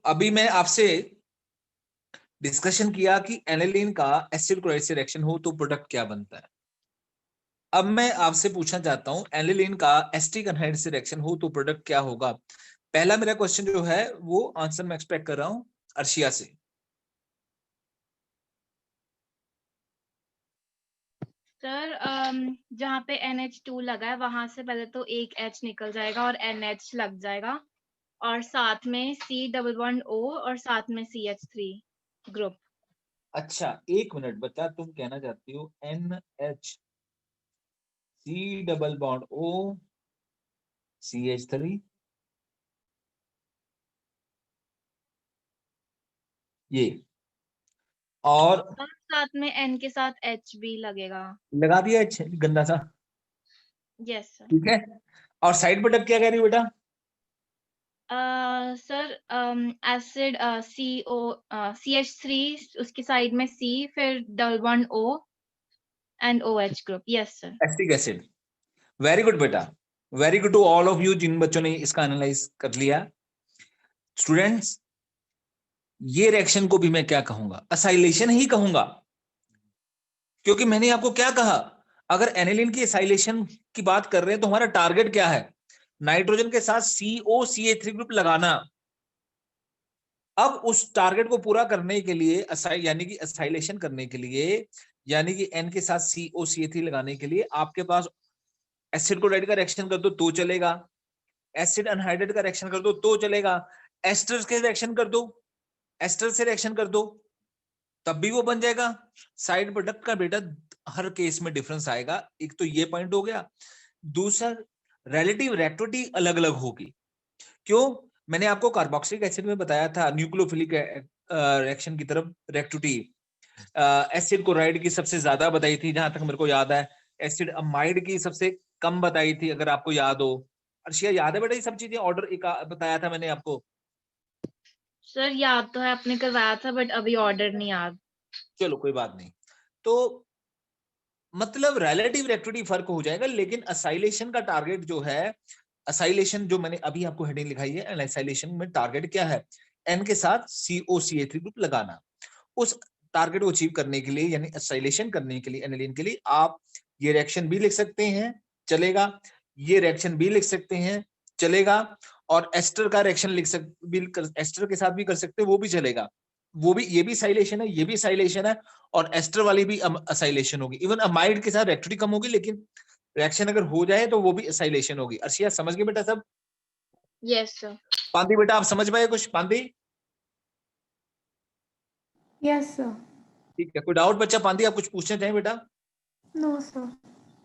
अभी मैं आपसे डिस्कशन किया कि एनिलीन का एसिड क्लोराइड से रिएक्शन हो तो प्रोडक्ट क्या बनता है। अब मैं आपसे पूछना चाहता हूं एनिलीन का एसिटिक एनहाइड से रिएक्शन हो तो प्रोडक्ट क्या होगा। पहला मेरा क्वेश्चन जो है वो आंसर मैं एक्सपेक्ट कर रहा हूं अर्शिया से। सर जहाँ पे NH2 लगा है वहां से पहले तो एक H निकल जाएगा और NH लग जाएगा, और साथ में C डबल बॉन्ड O और साथ में CH3 ग्रुप। अच्छा एक मिनट बता, तुम कहना चाहती हो NH C double bond O CH3 ये, और साथ में N के साथ H भी लगेगा। लगा दिया H गंदा सा। Yes sir. ठीक है, और साइड प्रोडक्ट क्या कह रही हो बेटा? सर एसिड CO CH3, उसकी साइड में C, फिर double bond O and OH group. Yes sir. Acetic acid. Very good बेटा, very good to all of you जिन बच्चों ने इसका एनालाइज कर लिया। स्टूडेंट्स, ये रिएक्शन को भी मैं क्या कहूंगा, असाइलेशन ही कहूंगा, क्योंकि मैंने आपको क्या कहा, अगर एनिलीन की असाइलेशन की बात कर रहे हैं तो हमारा टारगेट क्या है, नाइट्रोजन के साथ COCH3 ग्रुप लगाना। अब उस टारगेट को पूरा करने के लिए यानी कि असाइलेशन करने के लिए, यानी कि N के साथ COCH3 लगाने के लिए आपके पास एसिड क्लोराइड का रिएक्शन कर दो तो चलेगा, एसिड अनहाइड्रेट का रिएक्शन कर दो तो चलेगा, एस्टर के रिएक्शन कर दो, एस्टर से रिएक्शन कर दो तब भी वो बन जाएगा। साइड प्रोडक्ट का बेटा हर केस में डिफरेंस आएगा। एक तो ये पॉइंट हो गया। दूसरा, रिलेटिव रिएक्टिविटी अलग अलग होगी। क्यों? मैंने आपको कार्बोक्सिलिक एसिड में बताया था न्यूक्लियोफिलिक रिएक्शन की तरफ रिएक्टिविटी एसिड क्लोराइड की सबसे ज्यादा बताई थी जहां तक मेरे को याद है, एसिड अमाइड की सबसे कम बताई थी अगर आपको याद हो। अर्शिया याद है बेटा ये सब चीजें? ऑर्डर एक बताया था मैंने आपको। सर याद तो है, आपने करवाया था, बट अभी ऑर्डर नहीं याद। चलो कोई बात नहीं। तो मतलब रिलेटिव रिएक्टिविटी फर्क हो जाएगा, लेकिन असाइलेशन का टारगेट जो है, असाइलेशन जो मैंने अभी आपको हेडिंग लिखाई है, असाइलेशन में टारगेट क्या है, N के साथ COCH3 ग्रुप लगाना। उस टारगेट को अचीव करने के लिए, यानी असाइलेशन करने के लिए एनिलीन के लिए, आप ये रिएक्शन भी लिख सकते हैं, चलेगा, ये रिएक्शन भी लिख सकते हैं, चलेगा, और एस्टर का रिएक्शन लिख एस्टर के साथ भी कर सकते हैं, वो भी चलेगा। वो भी, ये भी साइलेशन है, ये भी साइलेशन है, और एस्टर वाली भी असाइलेशन होगी। इवन अमाइड के साथ रिएक्टिविटी कम होगी, लेकिन रिएक्शन अगर हो जाए तो वो भी असाइलेशन होगी। अर्शिया समझ गए बेटा सब? Yes sir. पांदी बेटा आप समझ पाए कुछ? पांदी? Yes sir. ठीक है, कोई डाउट बच्चा? पांदी आप कुछ पूछना चाहें बेटा? No sir.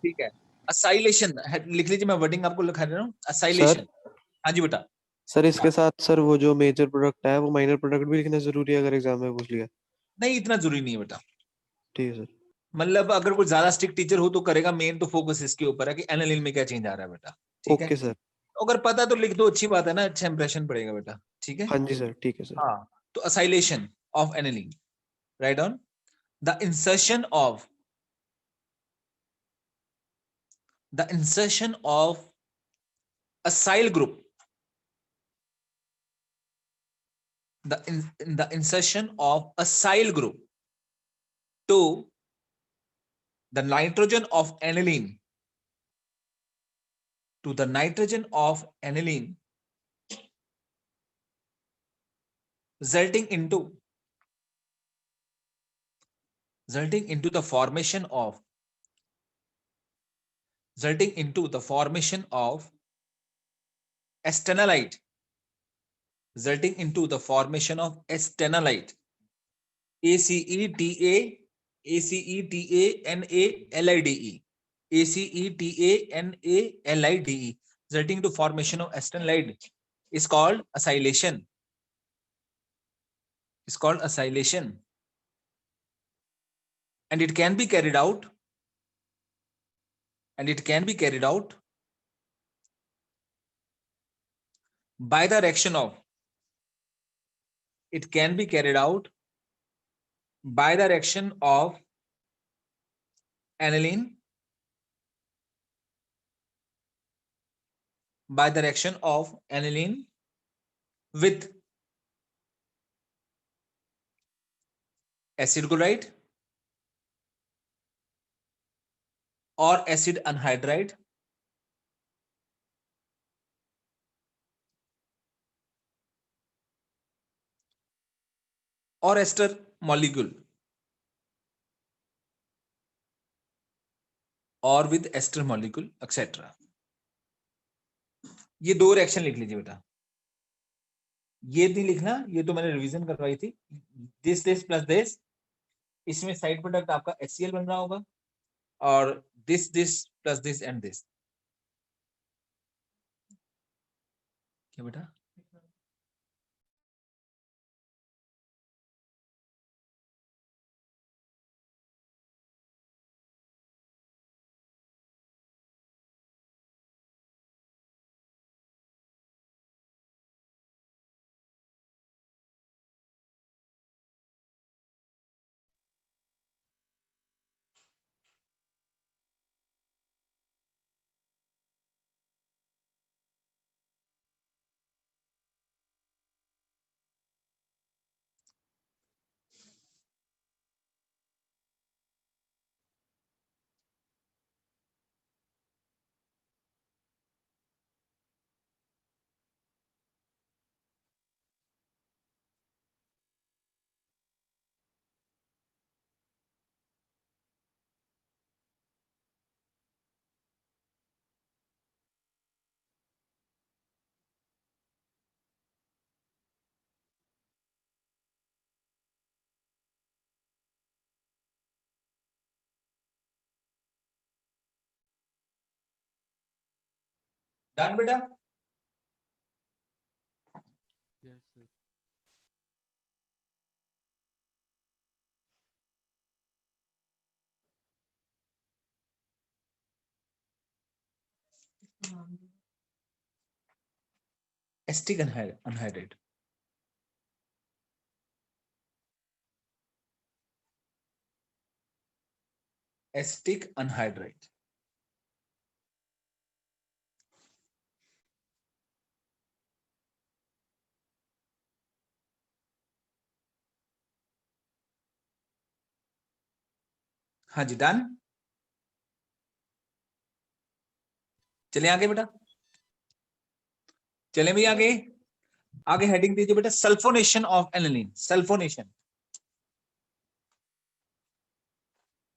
ठीक है, असाइलेशन लिख लीजिए, मैं वर्डिंग आपको लिखा रहा हूँ, सर असाइलेशन। हाँ जी बेटा। सर इसके साथ सर वो जो मेजर प्रोडक्ट है वो माइनर प्रोडक्ट भी लिखना जरूरी है अगर एग्जाम में पूछ लिया? नहीं इतना जरूरी नहीं है बेटा। ठीक है सर। मतलब अगर कोई ज्यादा स्ट्रिक्ट टीचर हो तो करेगा, मेन तो फोकस इसके ऊपर है कि एनालिन में क्या चेंज आ रहा है बेटा। ठीक है, ओके सर। अगर पता तो लिख दो, अच्छी बात है ना, अच्छा इंप्रेशन पड़ेगा बेटा। ठीक है, हाँ जी सर, ठीक है सर। हाँ। तो acylation of aniline, right on the insertion of acyl group, the insertion of acyl group to the nitrogen of aniline, to the nitrogen of aniline, resulting into the formation of astenalide, resulting into the formation of astenalide, ACETA ACETANALIDE, ACETANALIDE, resulting to formation of astenalide is called acylation. Is called acylation, and it can be carried out by the reaction of aniline, with acid chloride और acid anhydride, और ester molecule और with ester molecule etcetera. ये 2 reaction लिख लीजिए बेटा। ये नहीं लिखना, ये तो मैंने रिवीजन करवाई थी। दिस प्लस दिस, इसमें साइड प्रोडक्ट आपका HCl बन रहा होगा, और this plus this and this. क्या बेटा? डन बेटा? Yes, sir. Asterisk anhydride, asterisk anhydride. हाँ जी, डन। चलिए आगे बेटा, चले भी आगे। आगे हेडिंग दीजिए बेटा, sulphonation of aniline. Sulphonation,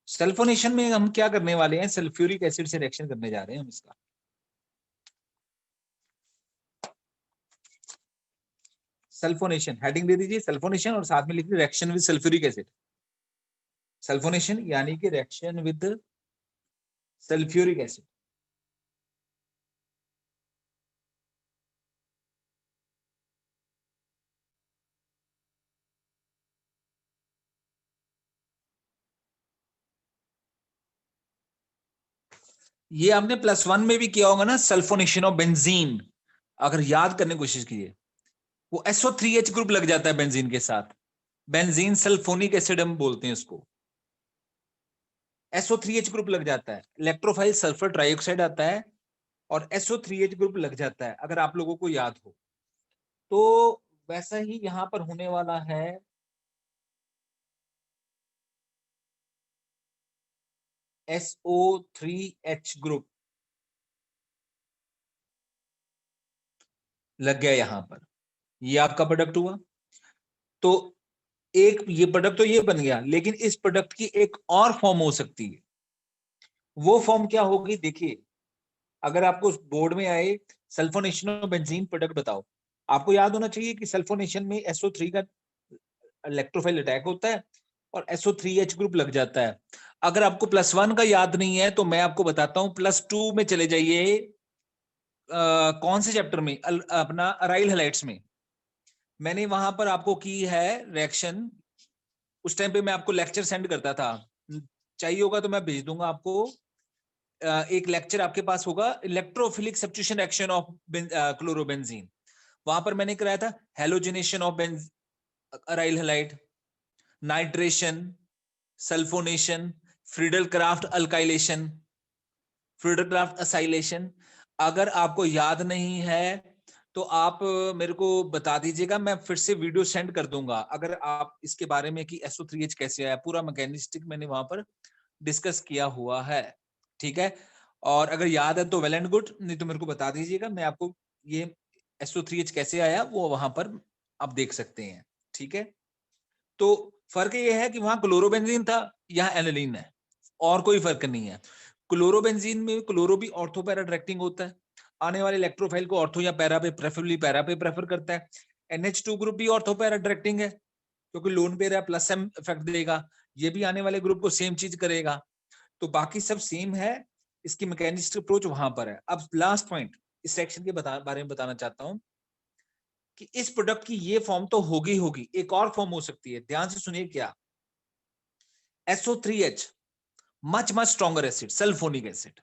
sulphonation में हम क्या करने वाले हैं? सल्फ्यूरिक एसिड से रिएक्शन करने जा रहे हैं हम इसका। सल्फोनेशन हेडिंग दे दीजिए, सल्फोनेशन, और साथ में लिख दीजिए reaction with sulphuric acid. Sulphonation यानी कि रिएक्शन विद सल्फ्यूरिक एसिड। ये आपने +1 में भी किया होगा ना, सल्फोनेशन ऑफ बेंजीन। अगर याद करने की कोशिश कीजिए, वो SO3H ग्रुप लग जाता है बेंजीन के साथ। बेंजीन सल्फोनिक एसिड हम बोलते हैं उसको। SO3H ग्रुप लग जाता है, इलेक्ट्रोफाइल सल्फर ट्राइऑक्साइड आता है और SO3H ग्रुप लग जाता है, अगर आप लोगों को याद हो तो। वैसा ही यहां पर होने वाला है। SO3H ग्रुप लग गया यहां पर, ये आपका प्रोडक्ट हुआ। तो एक ये प्रोडक्ट तो ये बन गया, लेकिन इस प्रोडक्ट की एक और फॉर्म हो सकती है। वो फॉर्म क्या होगी? देखिए, अगर आपको बोर्ड में आए सल्फोनेशन ऑफ बेंजीन प्रोडक्ट बताओ, आपको याद होना चाहिए कि सल्फोनेशन में SO3 का इलेक्ट्रोफाइल अटैक होता है और SO3H ग्रुप लग जाता है। अगर आपको +1 का याद नहीं है तो मैं आपको बताता हूं, +2 में चले जाइए। कौन से चैप्टर में? अपना अराइल हैलाइड्स में। मैंने वहां पर आपको की है रिएक्शन। उस टाइम पे मैं आपको लेक्चर सेंड करता था, चाहिए होगा तो मैं भेज दूंगा आपको। एक लेक्चर आपके पास होगा, electrophilic substitution reaction of chlorobenzene. वहां पर मैंने कराया था halogenation of aryl halide, nitration, sulphonation, Friedel craft alkylation, Friedel craft acylation. अगर आपको याद नहीं है तो आप मेरे को बता दीजिएगा, मैं फिर से वीडियो सेंड कर दूंगा अगर आप इसके बारे में कि SO3H कैसे आया, पूरा मैकेनिस्टिक मैंने वहां पर डिस्कस किया हुआ है, ठीक है। और अगर याद है तो वेल एंड गुड, नहीं तो मेरे को बता दीजिएगा, मैं आपको ये SO3H कैसे आया वो वहां पर आप देख सकते हैं, ठीक है। तो फर्क ये है कि वहां क्लोरोबेंजीन था, यहाँ एनिलीन है, और कोई फर्क नहीं है। क्लोरोबेंजीन में क्लोरो भी ऑर्थो पैरा डायरेक्टिंग होता है, आने वाले इलेक्ट्रोफाइल को ऑर्थो या पैरा पे, प्रेफरेबली पैरा पे प्रेफर करता है। NH2 ग्रुप भी ऑर्थो पैरा डायरेक्टिंग है, क्योंकि लोन पेयर है, प्लस एम इफेक्ट देगा, ये भी आने वाले ग्रुप को सेम चीज करेगा। तो बाकी सब सेम है, इसकी मैकेनिस्टिक अप्रोच वहां पर है। अब लास्ट पॉइंट इस सेक्शन के बारे में बताना चाहता हूं कि इस प्रोडक्ट की ये फॉर्म तो होगी, एक और फॉर्म हो सकती है, ध्यान से सुनिए क्या। SO3H much stronger acid, sulphonic acid.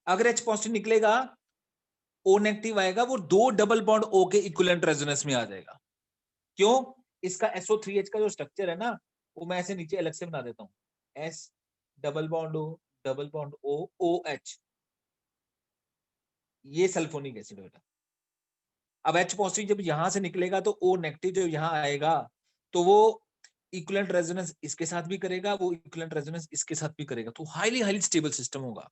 अगर H पॉजिटिव निकलेगा, O नेगेटिव आएगा, वो 2 डबल बॉन्ड O के इक्विवेलेंट रेजोनेंस में आ जाएगा। क्यों? इसका SO3H का जो स्ट्रक्चर है ना, वो मैं ऐसे नीचे अलग से बना देता हूं, S double bond O double bond O OH, ये सल्फोनिक एसिड बेटा। अब H पॉजिटिव जब यहां से निकलेगा तो O नेगेटिव जब यहां आएगा तो वो इक्विवेलेंट रेजोनेंस इसके साथ भी करेगा, वो इक्विवेलेंट रेजोनेंस इसके साथ भी करेगा, तो हाईली स्टेबल सिस्टम होगा।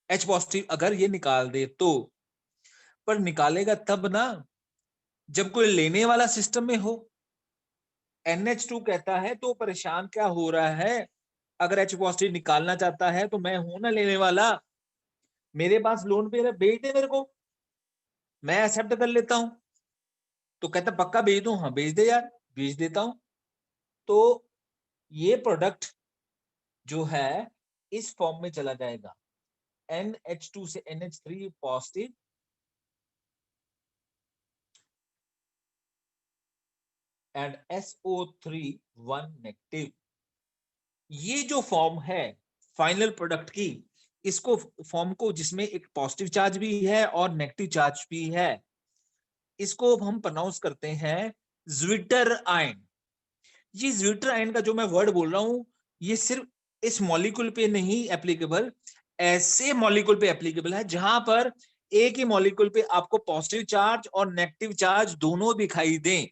H पॉजिटिव अगर ये निकाल दे तो, पर निकालेगा तब ना जब कोई लेने वाला सिस्टम में हो। NH2 कहता है तो परेशान क्या हो रहा है, अगर H पॉजिटिव निकालना चाहता है तो मैं हूं ना लेने वाला, मेरे पास लोन पे है, भेज दे मेरे को, मैं एक्सेप्ट कर लेता हूं। तो कहता पक्का भेज दूं, हाँ भेज दे यार, भेज देता हूं। तो ये प्रोडक्ट जो है इस फॉर्म में चला जाएगा, NH2 से NH3 positive and SO3 1 negative. ये जो फॉर्म है फाइनल प्रोडक्ट की, इसको फॉर्म को जिसमें एक पॉजिटिव चार्ज भी है और नेगेटिव चार्ज भी है, इसको हम प्रोनाउंस करते हैं ज्विटर आयन। ये ज्विटर आयन का जो मैं वर्ड बोल रहा हूं, ये सिर्फ इस मॉलिक्यूल पे नहीं एप्लीकेबल, ऐसे मॉलिक्यूल पे एप्लीकेबल है जहां पर एक ही मॉलिक्यूल पे आपको पॉजिटिव चार्ज और नेगेटिव चार्ज दोनों दिखाई दें।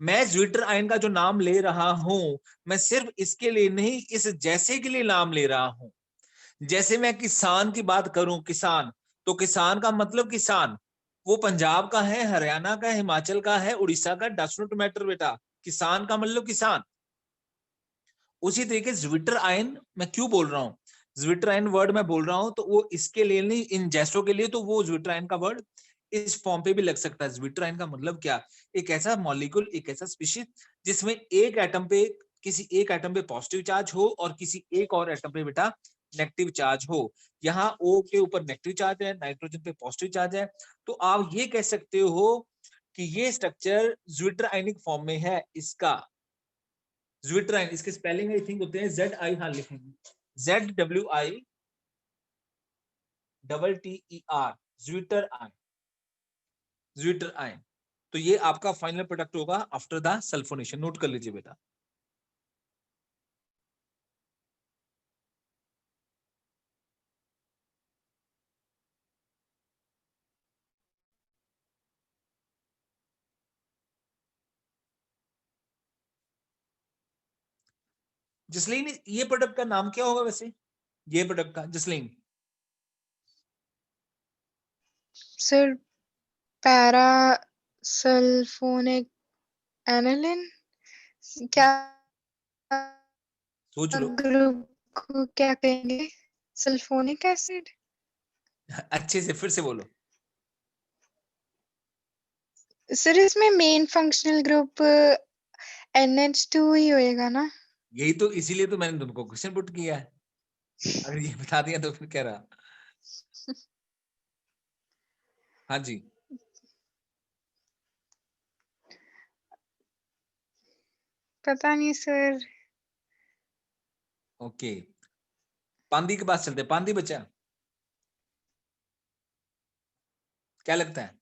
मैं ज्विटर आयन का जो नाम ले रहा हूं, मैं सिर्फ इसके लिए नहीं, इस जैसे के लिए नाम ले रहा हूं। जैसे मैं किसान की बात करूं, किसान, तो किसान का मतलब किसान, वो पंजाब का है, हरियाणा का है, हिमाचल का है, उड़ीसा का, डज नॉट मैटर बेटा, किसान का मतलब किसान। उसी तरीके ज्विटर आयन मैं क्यों बोल रहा हूं, ज्विटर आयन वर्ड मैं बोल रहा हूं तो वो इसके लिए नहीं, इन जैसों के लिए, तो वो ज्विटर आयन का वर्ड इस फॉर्म पे भी लग सकता है। ज्विटर आयन का मतलब क्या, एक ऐसा मॉलिक्यूल, एक ऐसा स्पीशीज जिसमें एक एटम पे, किसी एक एटम पे पॉजिटिव चार्ज हो और किसी एक और एटम पे बेटा नेगेटिव चार्ज हो। यहाँ O के ऊपर नेगेटिव चार्ज है, नाइट्रोजन पे पॉजिटिव चार्ज है, तो आप ये कह सकते हो कि ये स्ट्रक्चर ज्विटर आयनिक फॉर्म में है। इसका ज्विटर आयन, इसके स्पेलिंग आई थिंक होते हैं ZI, हाँ लिखेंगे ZWITTER, zwitter ion, zwitter ion. तो ये आपका फाइनल प्रोडक्ट होगा आफ्टर द सल्फोनेशन, नोट कर लीजिए बेटा। जसलीन, ये प्रोडक्ट का नाम क्या होगा वैसे, ये प्रोडक्ट का Jasleen? Sir para sulphonic aniline, क्या सोच लो, ग्रुप को क्या कहेंगे? Sulphonic acid. अच्छे से फिर से बोलो। सर इसमें मेन फंक्शनल ग्रुप NH2 ही होएगा ना? यही तो, इसीलिए तो मैंने तुमको क्वेश्चन पुट किया है, अगर ये बता दिया तो फिर क्या रहा। हाँ जी, पता नहीं सर। ओके, पांदी के पास चलते, पांदी बच्चा क्या लगता है?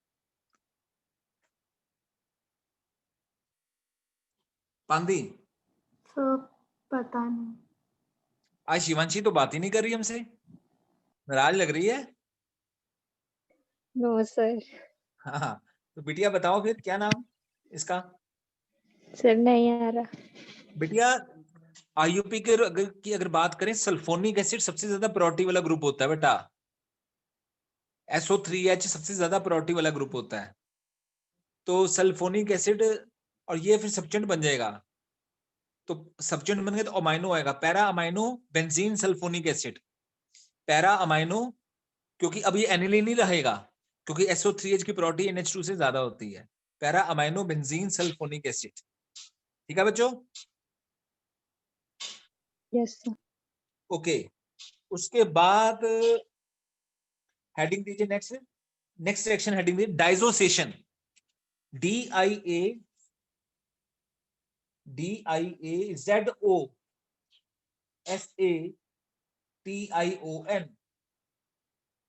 पांदी, सर पता नहीं। आज शिवांशी तो बात ही नहीं कर रही हमसे, नाराज लग रही है। No sir. हाँ, तो बिटिया बताओ फिर क्या नाम इसका। सर नहीं आ रहा। बिटिया आईयूपी के अगर बात करें, सल्फोनिक एसिड सबसे ज्यादा प्रायोरिटी वाला ग्रुप होता है बेटा। SO3H सबसे ज्यादा प्रायोरिटी वाला ग्रुप होता है। तो सल्फोनिक एसिड, और ये फिर सब्स्टेंट बन जाएगा। तो सब्स्टेंट बन गया तो अमाइनो आएगा, para amino benzene sulphonic acid. Para amino, क्योंकि अब ये एनिलीन नहीं रहेगा, क्योंकि SO3H की प्रायोरिटी NH2 से ज्यादा होती है। Para amino benzene sulphonic acid. ठीक है बच्चों? Yes sir. ओके, उसके बाद हेडिंग दीजिए नेक्स्ट। नेक्स्ट सेक्शन हेडिंग दीजिए diazotisation. DIAZOSATION,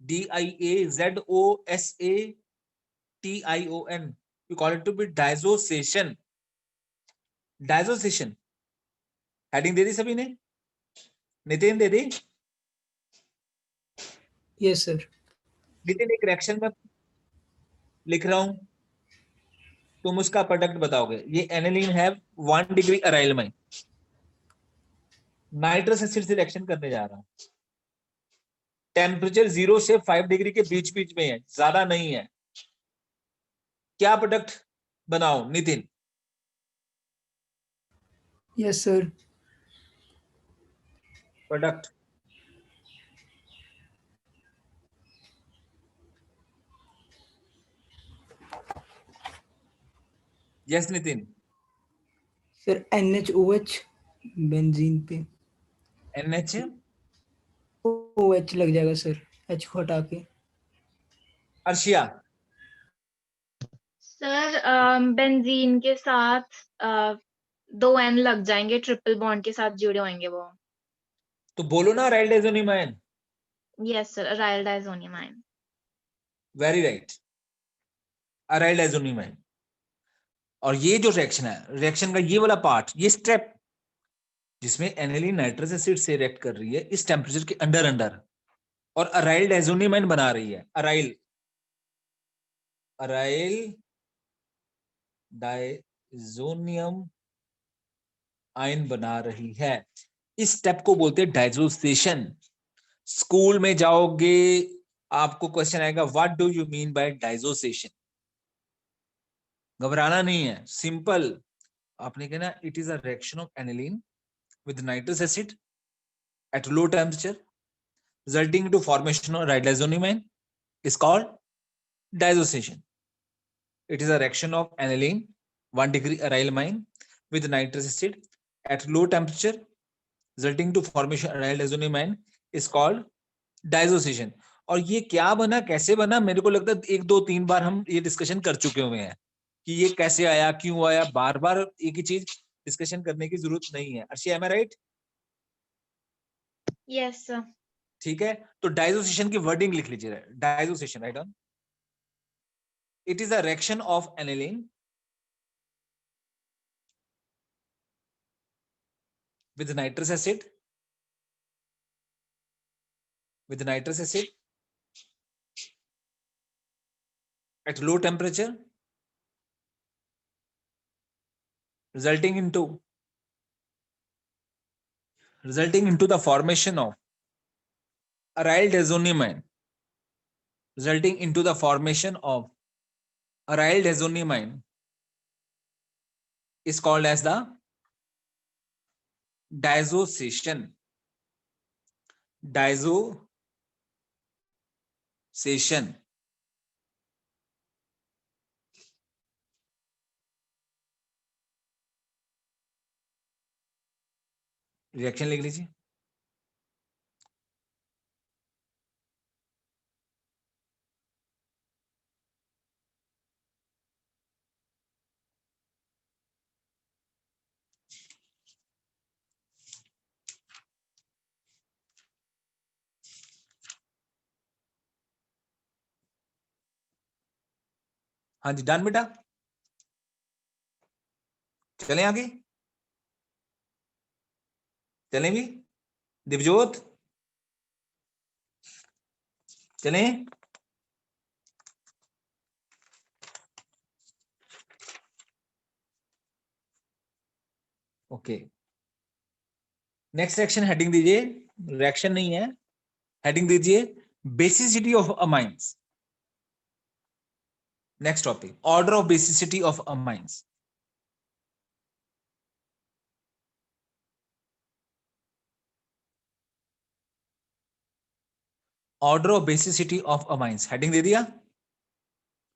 DIAZOSATION, we call it to be diazothion। Diazotisation heading दे दी सभी ने? नितिन दे दी? Yes sir. नितिन एक रिएक्शन में लिख रहा हूं, तुम उसका प्रोडक्ट बताओगे। ये एनिलीन है 1 डिग्री अराइल में, नाइट्रस एसिड से रिएक्शन करने जा रहा हूं। टेम्परेचर 0 से 5 डिग्री के बीच बीच में है, ज्यादा नहीं है। क्या प्रोडक्ट बनाओ Nitin? Yes sir. Product yes Nitin. Sir NaOH benzene पे NH OH लग जाएगा सर, H को हटा के। अर्शिया सर बेंजीन के साथ 2 N लग जाएंगे, ट्रिपल बॉन्ड के साथ जुड़े होंगे वो। तो बोलो ना aryl diazonium. Yes sir, aryl diazonium. Very right, aryl diazonium. और ये जो रिएक्शन है, रिएक्शन का ये वाला पार्ट, ये स्टेप जिसमें एनिलीन नाइट्रस एसिड से रिएक्ट कर रही है इस टेम्परेचर के अंडर अंडर, और अराइल डाइजोनिमाइन बना रही है। अराइल डाइजोनियम आयन बना रही है। इस स्टेप को बोलते हैं डाइजोसेशन। स्कूल में जाओगे, आपको क्वेश्चन आएगा what do you mean by diazotisation. घबराना नहीं है, सिंपल। आपने कहना it is a reaction of aniline with nitrous acid at low temperature resulting into formation of diazonamine is called diazothion. It is a reaction of aniline 1 degree aryl amine with nitrous acid at low temperature resulting to formation of aryl diazonamine is called diazothion. और ये क्या बना, कैसे बना, मेरे को लगता है 1 2 3 बार हम ये डिस्कशन कर चुके हुए हैं कि ये कैसे आया, क्यों आया। बार बार एक ही चीज डिस्कशन करने की जरूरत नहीं है। Arshi, am I right? Yes sir. ठीक है, तो डाइजोसेशन की वर्डिंग लिख लीजिए। Diazotisation, right on. It is a reaction of aniline with nitrous acid at low temperature resulting into the formation of aryl diazonamine is called as the diazothion. Reaction लिख लीजिए। हाँ जी, done बेटा। चलें आगे, चलें भी दिवजोत, चलें। ओके, नेक्स्ट रिएक्शन हेडिंग दीजिए, रिएक्शन नहीं है, हेडिंग दीजिए basicity of amines. Next topic, order of basicity of amines. Order of basicity of amines, heading दे दिया।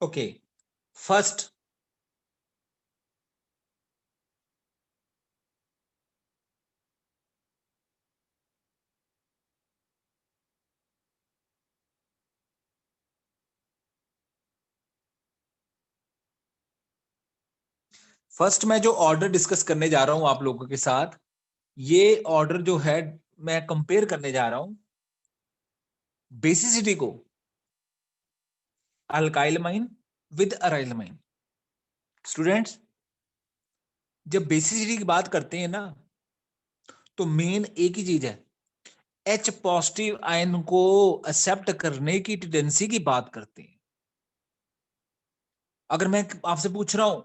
ओके, फर्स्ट मैं जो ऑर्डर डिस्कस करने जा रहा हूं आप लोगों के साथ, ये ऑर्डर जो है मैं कंपेयर करने जा रहा हूं बेसिसिटी को alkyl amine with aryl amine. Students, जब बेसिसिटी की बात करते हैं ना, तो मेन एक ही चीज है, H पॉजिटिव आयन को एक्सेप्ट करने की टेंडेंसी की बात करते हैं। अगर मैं आपसे पूछ रहा हूं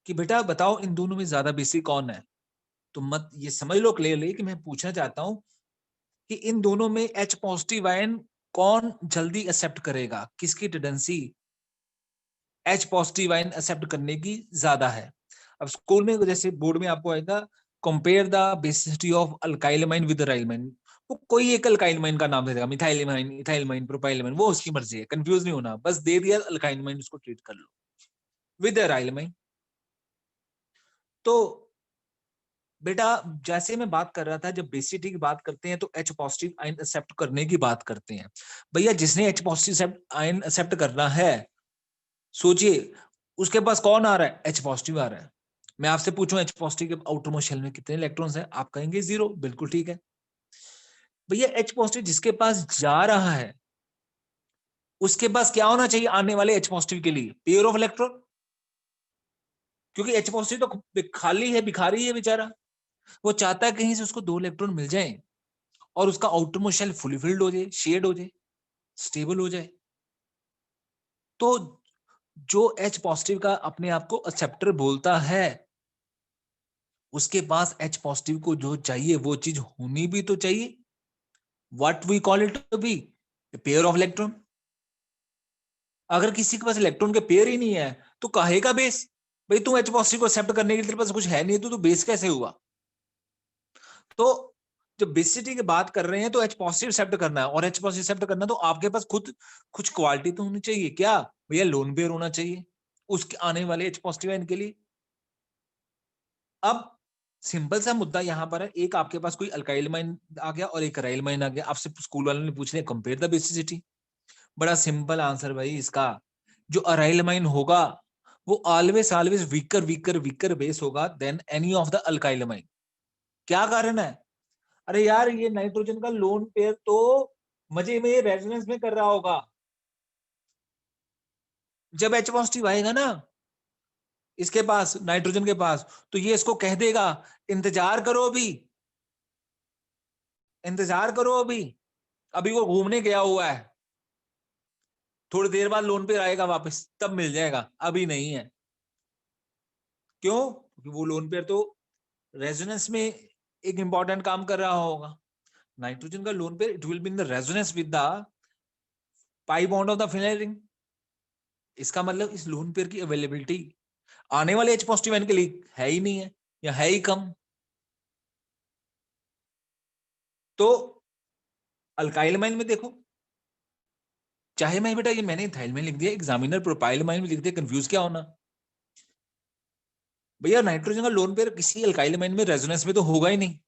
कि बेटा बताओ इन दोनों में ज्यादा बेसिक कौन है, तो मत ये समझ लो क्लियरली कि मैं पूछना चाहता हूं कि इन दोनों में H पॉजिटिव आयन कौन जल्दी एक्सेप्ट करेगा, किसकी tendency H positive ion accept करने की ज्यादा है। अब स्कूल में जैसे बोर्ड में आपको आएगा compare the basicity of alkyl amine with aryl amine, वो कोई एक अल्काइल अमाइन का नाम दे देगा, methyl amine, ethyl amine, propyl amine, वो उसकी मर्जी है, कंफ्यूज नहीं होना, बस दे दिया अल्काइल अमाइन, उसको ट्रीट कर लो विद अराइल अमाइन। तो बेटा जैसे मैं बात कर रहा था, जब बेसिसिटी की बात करते हैं तो H पॉजिटिव आयन एक्सेप्ट करने की बात करते हैं। भैया जिसने H पॉजिटिव आयन एक्सेप्ट करना है, सोचिए उसके पास कौन आ रहा है, H पॉजिटिव आ रहा है। मैं आपसे पूछूं H पॉजिटिव के आउटर मोस्ट शेल में कितने इलेक्ट्रॉन्स हैं, आप कहेंगे 0, बिल्कुल ठीक है। भैया H पॉजिटिव जिसके पास जा रहा है, उसके पास क्या होना चाहिए आने वाले H पॉजिटिव के लिए, पेयर ऑफ इलेक्ट्रॉन, क्योंकि H पॉजिटिव तो खाली है, भिखारी है बेचारा, वो चाहता है कहीं से उसको 2 इलेक्ट्रॉन मिल जाए और उसका outer most shell fully filled हो जाए, शेड हो जाए, स्टेबल हो जाए। तो जो H पॉजिटिव का अपने आप को एक्सेप्टर बोलता है, उसके पास H पॉजिटिव को जो चाहिए वो चीज होनी भी तो चाहिए, what we call it to be pair of electron. अगर किसी के पास इलेक्ट्रॉन के पेयर ही नहीं है तो कहेगा बेस, भाई तू H पॉजिटिव को एक्सेप्ट करने के लिए तेरे पास कुछ है नहीं, तो बेस कैसे हुआ। तो जब बेसिसिटी की बात कर रहे हैं तो H पॉजिटिव एक्सेप्ट करना है, और H पॉजिटिव एक्सेप्ट करना तो आपके पास खुद कुछ क्वालिटी तो होनी चाहिए, क्या भैया, लोन पेयर होना चाहिए उसके आने वाले H पॉजिटिव आयन के लिए। अब सिंपल सा मुद्दा यहां पर है, एक आपके पास कोई अल्काइल अमाइन आ गया और एक अराइल अमाइन आ गया, आपसे स्कूल वालों ने पूछ लिया कंपेयर द बेसिसिटी। बड़ा सिंपल आंसर भाई इसका, जो अराइल अमाइन होगा वो always always weaker weaker weaker base होगा than any of the alkyl amine. क्या कारण है, अरे यार ये नाइट्रोजन का लोन पेयर तो मजे में रेजोनेंस में कर रहा होगा, जब H पॉजिटिव आएगा ना इसके पास, नाइट्रोजन के पास, तो ये इसको कह देगा इंतजार करो अभी, इंतजार करो अभी, अभी वो घूमने गया हुआ है, थोड़ी देर बाद लोन पे आएगा वापस, तब मिल जाएगा, अभी नहीं है। क्यों, क्योंकि वो लोन पेयर तो रेजोनेंस में एक इंपॉर्टेंट काम कर रहा होगा। नाइट्रोजन का lone pair it will be in the resonance with the pi bond of the phenyl ring. इसका मतलब इस लोन पेयर की अवेलेबिलिटी आने वाले H पॉजिटिव आयन के लिए है ही नहीं है, या है ही कम। तो अल्काइल अमाइन में देखो, चाहे मैं बेटा ये मैंने इथाइल में लिख दिया, एग्जामिनर प्रोपाइल अमाइन में लिख दिया, कंफ्यूज क्या होना। भैया नाइट्रोजन का लोन पेयर किसी अल्काइल अमाइन में रेजोनेंस में तो होगा ही नहीं,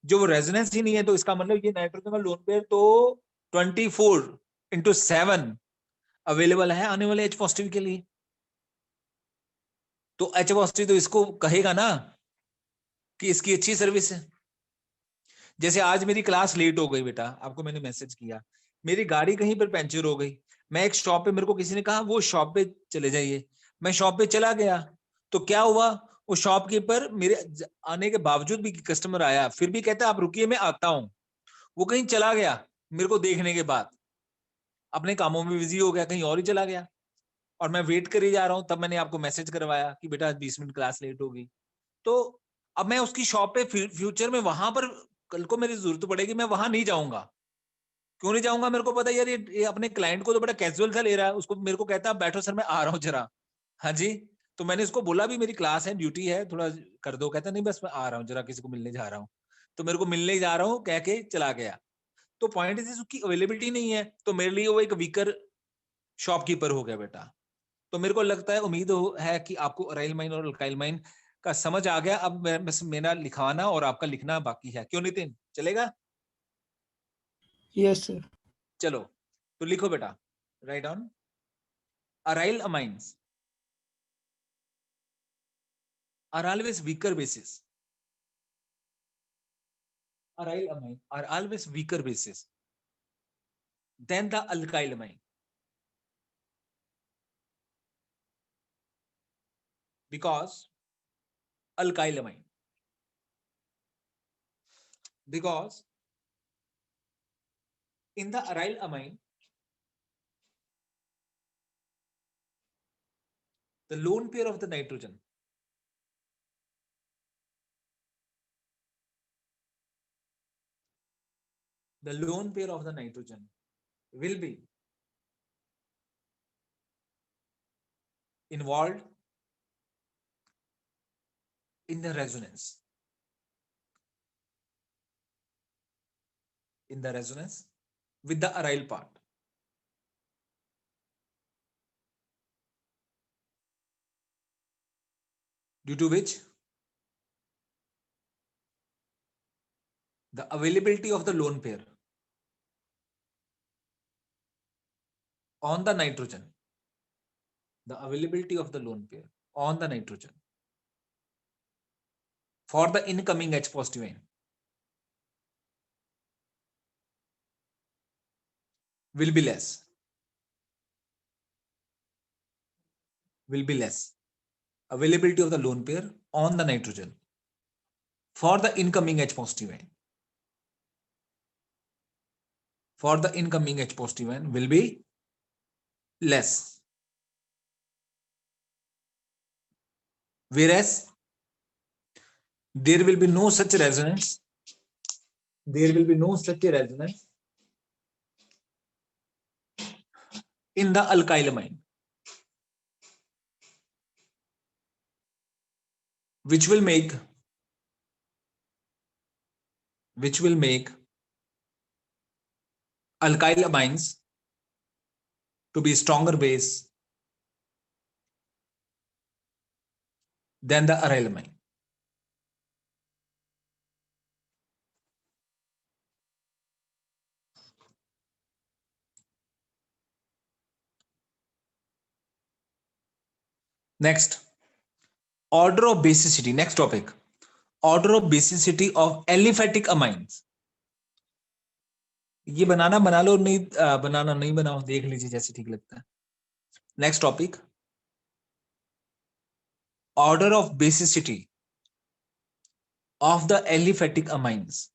जो वो रेजोनेंस ही नहीं है, तो इसका मतलब ये नाइट्रोजन का लोन पेयर तो 24/7 अवेलेबल है आने वाले H पॉजिटिव के लिए। तो H पॉजिटिव तो इसको कहेगा ना कि इसकी अच्छी सर्विस है। जैसे आज मेरी क्लास लेट हो गई बेटा, आपको मैंने मैसेज किया, मेरी गाड़ी कहीं पर पंचर हो गई, मैं एक शॉप पे, मेरे को किसी ने कहा वो शॉप पे चले जाइए, मैं शॉप पे चला गया, तो क्या हुआ, वो शॉपकीपर मेरे आने के बावजूद भी कस्टमर आया, फिर भी कहता आप रुकिए मैं आता हूं, वो कहीं चला गया, मेरे को देखने के बाद अपने कामों में बिजी हो गया, कहीं और ही चला गया, और मैं वेट कर ही जा रहा हूं, तब मैंने आपको मैसेज करवाया कि बेटा 20 मिनट क्लास लेट हो गई। तो अब मैं उसकी शॉप पे फ्यूचर में वहां पर कल को मेरी जरूरत पड़ेगी, मैं वहां नहीं जाऊंगा। क्यों नहीं जाऊंगा? मेरे को पता है यार ये अपने क्लाइंट को तो बड़ा कैजुअल सा ले रहा है, उसको मेरे को कहता है बैठो सर मैं आ रहा हूँ जरा। हाँ जी, तो मैंने उसको बोला भी मेरी क्लास है, ड्यूटी है, थोड़ा कर दो। कहता नहीं बस मैं आ रहा हूँ जरा, किसी को मिलने जा रहा हूँ। तो मेरे को मिलने जा रहा हूँ कह के चला गया। तो पॉइंट इज उसकी अवेलेबिलिटी नहीं है, तो मेरे लिए वो एक वीकर शॉपकीपर हो गया बेटा। तो मेरे को लगता है, उम्मीद है कि आपको अराइल माइन और अल्काइल माइन का समझ आ गया। अब बस मेरा लिखवाना और आपका लिखना बाकी है। क्यों नितिन, चलेगा? Yes sir. चलो तो लिखो बेटा, right on. Aryl amines are always weaker bases. Aryl amine are always weaker bases than the alkyl amine, because alkyl amine, because in the aryl amine the lone pair of the nitrogen will be involved in the resonance, with the aryl part. Due to which the availability of the lone pair on the nitrogen, for the incoming H positive ion will be less. Availability of the lone pair on the nitrogen for the incoming H positive ion. Will be less. Whereas there will be no such resonance. In the alkyl amine, which will make alkyl amines to be stronger base than the aryl amine. Next, order of basicity. Next topic, order of basicity of aliphatic amines. ये बनाना बना लो, नहीं बनाना नहीं बनाओ, देख लीजिए जैसे ठीक लगता है। Next topic, order of basicity of the aliphatic amines.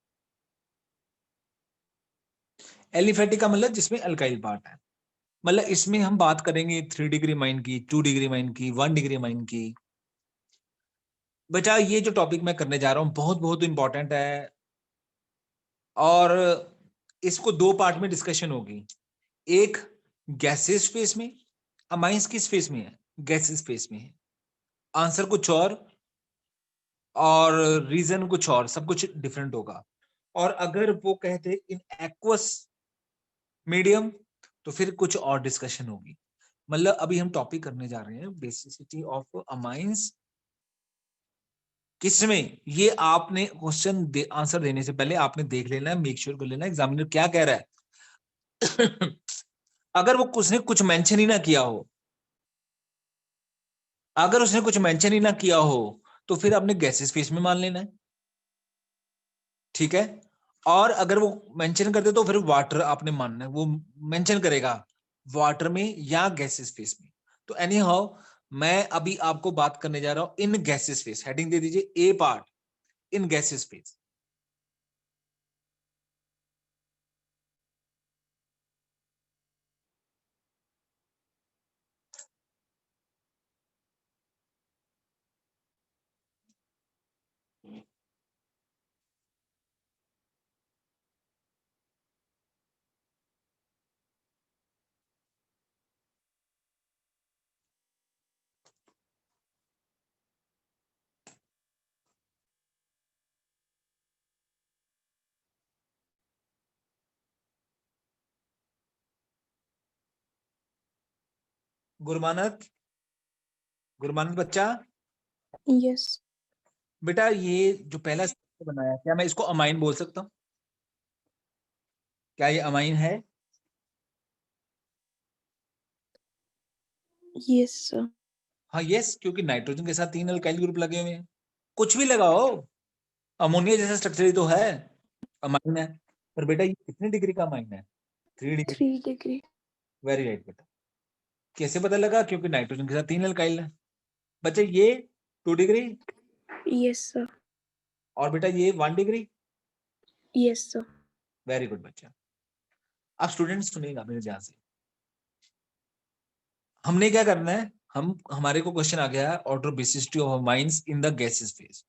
Aliphatic का मतलब जिसमें अल्काइल पार्ट है, मतलब इसमें हम बात करेंगे 3 डिग्री माइन की, 2 डिग्री माइन की, 1 डिग्री माइन की। बेटा ये जो टॉपिक मैं करने जा रहा हूं बहुत बहुत इंपॉर्टेंट है, और इसको 2 पार्ट में डिस्कशन होगी। एक गैसेस फेस में, अमाइंस किस फेस में है? गैसेस फेस में है। आंसर कुछ और रीजन कुछ और, सब कुछ डिफरेंट होगा। और अगर वो कहते इन एक्वस मीडियम तो फिर कुछ और डिस्कशन होगी। मतलब अभी हम टॉपिक करने जा रहे हैं बेसिसिटी ऑफ अमाइंस किसमें। ये आपने क्वेश्चन आंसर देने से पहले आपने देख लेना है, मेक श्योर कर लेना एग्जामिनर क्या कह रहा है। अगर वो उसने कुछ मेंशन ही ना किया हो, तो फिर आपने गैसेस फेस में मान लेना है, ठीक है। और अगर वो मेंशन करते तो फिर वाटर आपने मानना है, वो मेंशन करेगा वाटर में या गैसेस फेस में। तो एनी हाउ मैं अभी आपको बात करने जा रहा हूं इन गैसेस फेस। हेडिंग दे दीजिए ए पार्ट, इन गैसेस फेस। गुरमानत, गुरमानत बच्चा, Yes. बेटा ये जो पहला structure बनाया, क्या मैं इसको अमाइन बोल सकता हूँ? क्या ये अमाइन है? Yes, sir. हाँ यस, क्योंकि नाइट्रोजन के साथ 3 अल्काइल ग्रुप लगे हुए हैं। कुछ भी लगाओ, अमोनिया जैसा स्ट्रक्चर ही तो है, अमाइन है। पर बेटा ये कितनी डिग्री का अमाइन है? 3 डिग्री। 3 degree. वेरी राइट बेटा। कैसे पता लगा? क्योंकि नाइट्रोजन के साथ 3 अल्काइल है। बच्चे ये 2 डिग्री, Yes, sir. और बेटा ये 1 degree. Yes, sir. Very good बच्चा। अब स्टूडेंट सुनिएगा मेरे ध्यान से, हमने क्या करना है, हमारे को क्वेश्चन आ गया है order basicity of amines in the gases phase.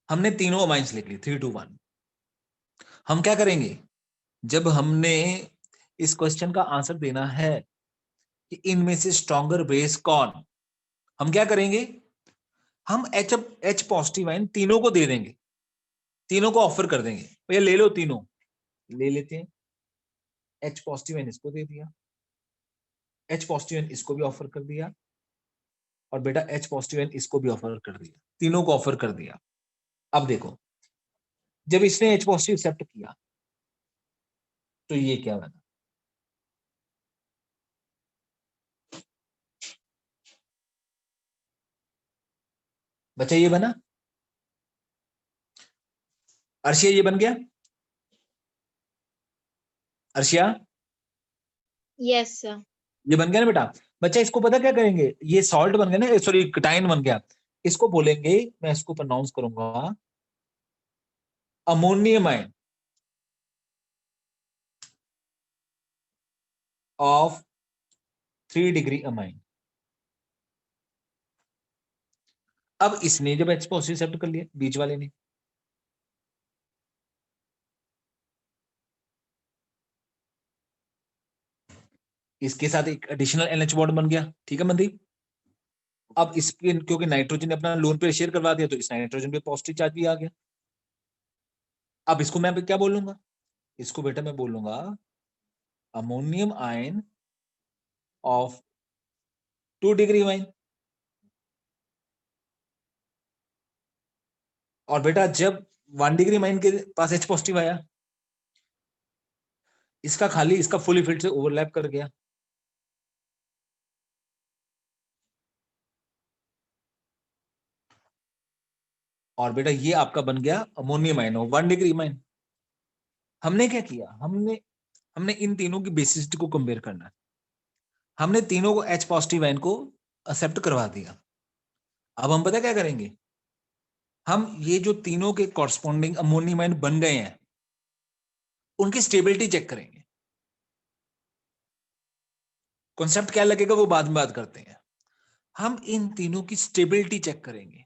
हमने तीनों अमाइंस लिख ली 3 to 1। हम क्या करेंगे, जब हमने इस क्वेश्चन का आंसर देना है कि इनमें से स्ट्रॉन्गर बेस कौन, हम क्या करेंगे, हम H पॉजिटिव आयन तीनों को दे देंगे, तीनों को ऑफर कर देंगे, भैया ले लो, तीनों ले लेते हैं। H पॉजिटिव आयन इसको दे दिया, H पॉजिटिव आयन इसको भी ऑफर कर दिया, और बेटा H पॉजिटिव आयन इसको भी ऑफर कर दिया, तीनों को ऑफर कर दिया। अब देखो, जब इसने H पॉजिटिव एक्सेप्ट किया तो ये क्या बना, बच्चा ये बना, अर्शिया ये बन गया, अर्शिया यस सर। ये बन गया ना बेटा। बच्चा इसको पता क्या करेंगे, ये सॉल्ट बन गया ना, सॉरी कटाइन बन गया, इसको बोलेंगे, मैं इसको प्रोनाउंस करूंगा ammonium ion of 3 degree amine. अब इसने जब H पॉजिटिव एक्सेप्ट कर लिया, बीच वाले ने, इसके साथ एक एडिशनल NH बॉन्ड बन गया, ठीक है मनदीप। अब इसके क्योंकि नाइट्रोजन ने अपना लोन पे शेयर करवा दिया, तो इस नाइट्रोजन पे पॉजिटिव चार्ज भी आ गया। अब इसको मैं क्या बोलूंगा, इसको बेटा मैं बोलूंगा ammonium ion of 2 degree amine. और बेटा जब 1 डिग्री अमाइन के पास H पॉजिटिव आया, इसका खाली इसका फुल फिल्ड से ओवरलैप कर गया, और बेटा ये आपका बन गया ammonium ion of 1 degree amine. हमने क्या किया, हमने इन तीनों की बेसिसिटी को कंपेयर करना है। हमने तीनों को H पॉजिटिव आयन को एक्सेप्ट करवा दिया। अब हम पता क्या करेंगे, हम ये जो तीनों के कॉरस्पॉन्डिंग अमोनियम आयन बन गए हैं, उनकी स्टेबिलिटी चेक करेंगे। कॉन्सेप्ट क्या लगेगा वो बाद में बात करते हैं। हम इन तीनों की स्टेबिलिटी चेक करेंगे।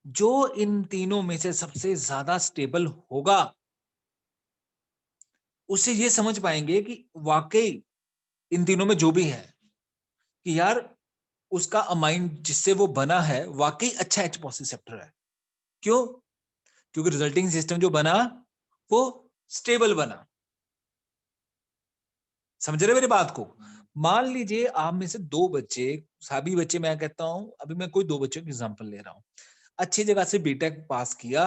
जो इन तीनों में से सबसे ज्यादा स्टेबल होगा, उससे ये समझ पाएंगे कि वाकई इन तीनों में जो भी है कि यार उसका अमाइन जिससे वो बना है वाकई अच्छा H पॉजिटिव रिसेप्टर है। क्यों? क्योंकि रिजल्टिंग सिस्टम जो बना वो स्टेबल बना। समझ रहे मेरी बात को? मान लीजिए आप में से 2 बच्चे, सभी बच्चे मैं कहता हूं, अभी मैं कोई 2 बच्चों की एग्जांपल ले रहा हूं, अच्छी जगह से बीटेक पास किया,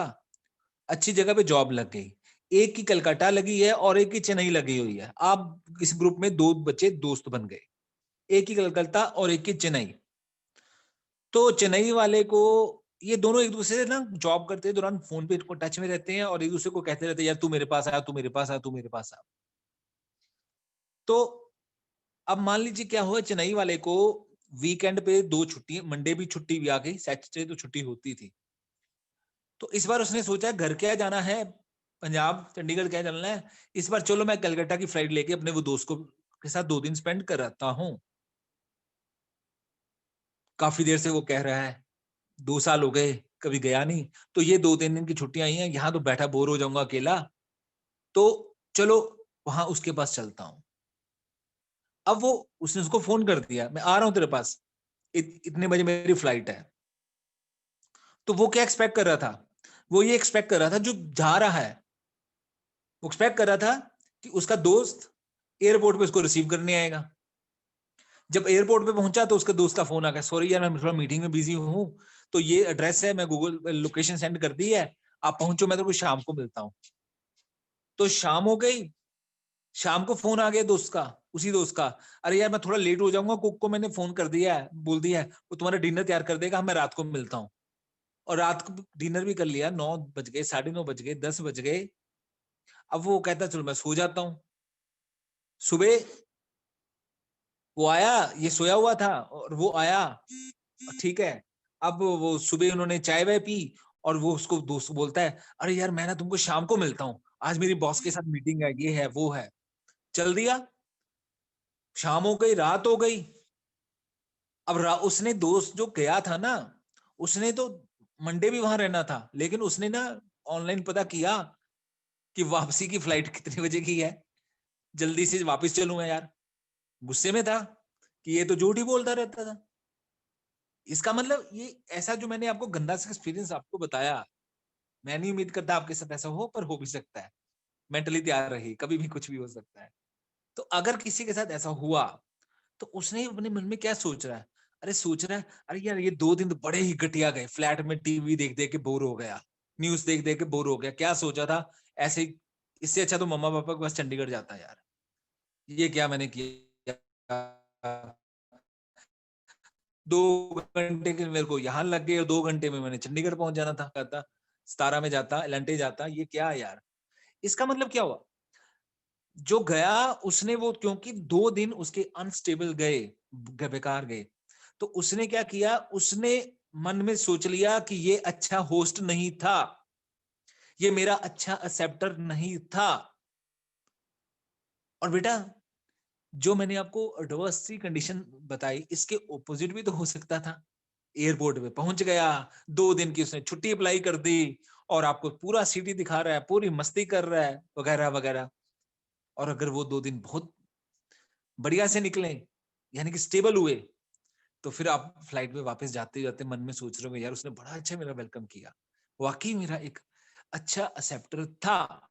अच्छी जगह पे जॉब लग गई, एक की कलकत्ता लगी है और एक की चेन्नई लगी हुई है। आप इस ग्रुप में 2 बच्चे दोस्त बन गए, एक की कलकत्ता और एक की चेन्नई। तो चेन्नई वाले को, ये दोनों एक दूसरे से ना जॉब करते दौरान फोन पे टच में रहते हैं और एक दूसरे को कहते रहते हैं, यार तू मेरे पास आ, तू मेरे पास आ, तू मेरे पास आ। तो अब मान लीजिए क्या हुआ, चेन्नई वाले को वीकेंड पे 2 छुट्टी, मंडे भी छुट्टी भी आ गई, सैटरडे तो छुट्टी होती थी। तो इस बार उसने सोचा घर क्या जाना है, पंजाब चंडीगढ़ क्या चलना है, इस बार चलो मैं कलकत्ता की फ्लाइट लेके अपने वो दोस्त को के साथ 2 दिन स्पेंड कराता हूं। काफी देर से वो कह रहा है, 2 साल हो गए कभी गया नहीं, तो ये 2-3 दिन की छुट्टियां आई हैं, यहाँ तो बैठा बोर हो जाऊंगा अकेला, तो चलो वहां उसके पास चलता हूं। अब वो उसने उसको फोन कर दिया, मैं आ रहा हूं तेरे पास, इतने बजे मेरी फ्लाइट है। तो वो क्या एक्सपेक्ट कर रहा था, वो ये एक्सपेक्ट कर रहा था जो जा रहा है, वो एक्सपेक्ट कर रहा था कि उसका दोस्त एयरपोर्ट पे उसको रिसीव करने आएगा। जब एयरपोर्ट पे पहुंचा तो उसके दोस्त का फोन आ गया, सॉरी यार मैं थोड़ा मीटिंग में बिजी हूँ, तो ये एड्रेस है, मैं गूगल लोकेशन सेंड कर दी है, आप पहुंचो, मैं तो शाम को मिलता हूँ। तो शाम हो गई, शाम को फोन आ गया दोस्त का, उसी दोस्त का, अरे यार मैं थोड़ा लेट हो जाऊंगा, कुक को मैंने फोन कर दिया है, बोल दिया है वो तुम्हारा डिनर तैयार कर देगा, मैं रात को मिलता हूँ। और रात को डिनर भी कर लिया, 9 बज गए, 9:30 बज गए, 10 बज गए। अब वो कहता चलो मैं सो जाता हूँ। सुबह वो आया, ये सोया हुआ था और वो आया, ठीक है। अब वो सुबह उन्होंने चाय वाय पी और वो उसको दोस्त बोलता है, अरे यार मैं ना तुमको शाम को मिलता हूँ, आज मेरी बॉस के साथ मीटिंग है, ये है वो है। चल दिया, शाम हो गई, रात हो गई। अब उसने दोस्त जो गया था ना, उसने तो मंडे भी वहां रहना था, लेकिन उसने ना ऑनलाइन पता किया कि वापसी की फ्लाइट कितने बजे की है, जल्दी से वापस चलूंगा यार। गुस्से में था कि ये तो झूठ ही बोलता रहता था। इसका मतलब ये ऐसा जो मैंने आपको गंदा सा एक्सपीरियंस आपको बताया, मैं नहीं उम्मीद करता आपके साथ ऐसा हो, पर हो भी सकता है। मेंटली तैयार रही, कभी भी कुछ भी हो सकता है। तो अगर किसी के साथ ऐसा हुआ तो उसने अपने मन में क्या सोच रहा है, अरे सोच रहा है अरे यार ये 2 दिन तो बड़े ही घटिया गए, फ्लैट में टीवी देख देख के बोर हो गया, न्यूज देख देख के बोर हो गया, क्या सोचा था ऐसे ही, इससे अच्छा तो मम्मा पापा के पास चंडीगढ़ जाता यार, ये क्या मैंने किया, 2 घंटे के मेरे को यहाँ लग गए और 2 घंटे में मैंने चंडीगढ़ पहुंच जाना था, कहता 17 में जाता, एलंटे जाता, ये क्या यार। इसका मतलब क्या हुआ, जो गया उसने वो, क्योंकि 2 दिन उसके अनस्टेबल गए, बेकार गए, तो उसने क्या किया, उसने मन में सोच लिया कि ये अच्छा होस्ट नहीं था, ये मेरा अच्छा एक्सेप्टर नहीं था। और बेटा जो मैंने आपको एडवर्स कंडीशन बताई, इसके ऑपोजिट भी तो हो सकता था। एयरपोर्ट पे पहुंच गया, 2 दिन की उसने छुट्टी अप्लाई कर दी और आपको पूरा सिटी दिखा रहा है, पूरी मस्ती कर रहा है, वगैरह वगैरह। और अगर वो 2 दिन बहुत बढ़िया से निकले, यानी कि स्टेबल हुए, तो फिर आप फ्लाइट में वापस जाते जाते मन में सोच रहे हो यार उसने बड़ा अच्छा मेरा वेलकम किया, वाकई मेरा एक अच्छा एक्सेप्टर था।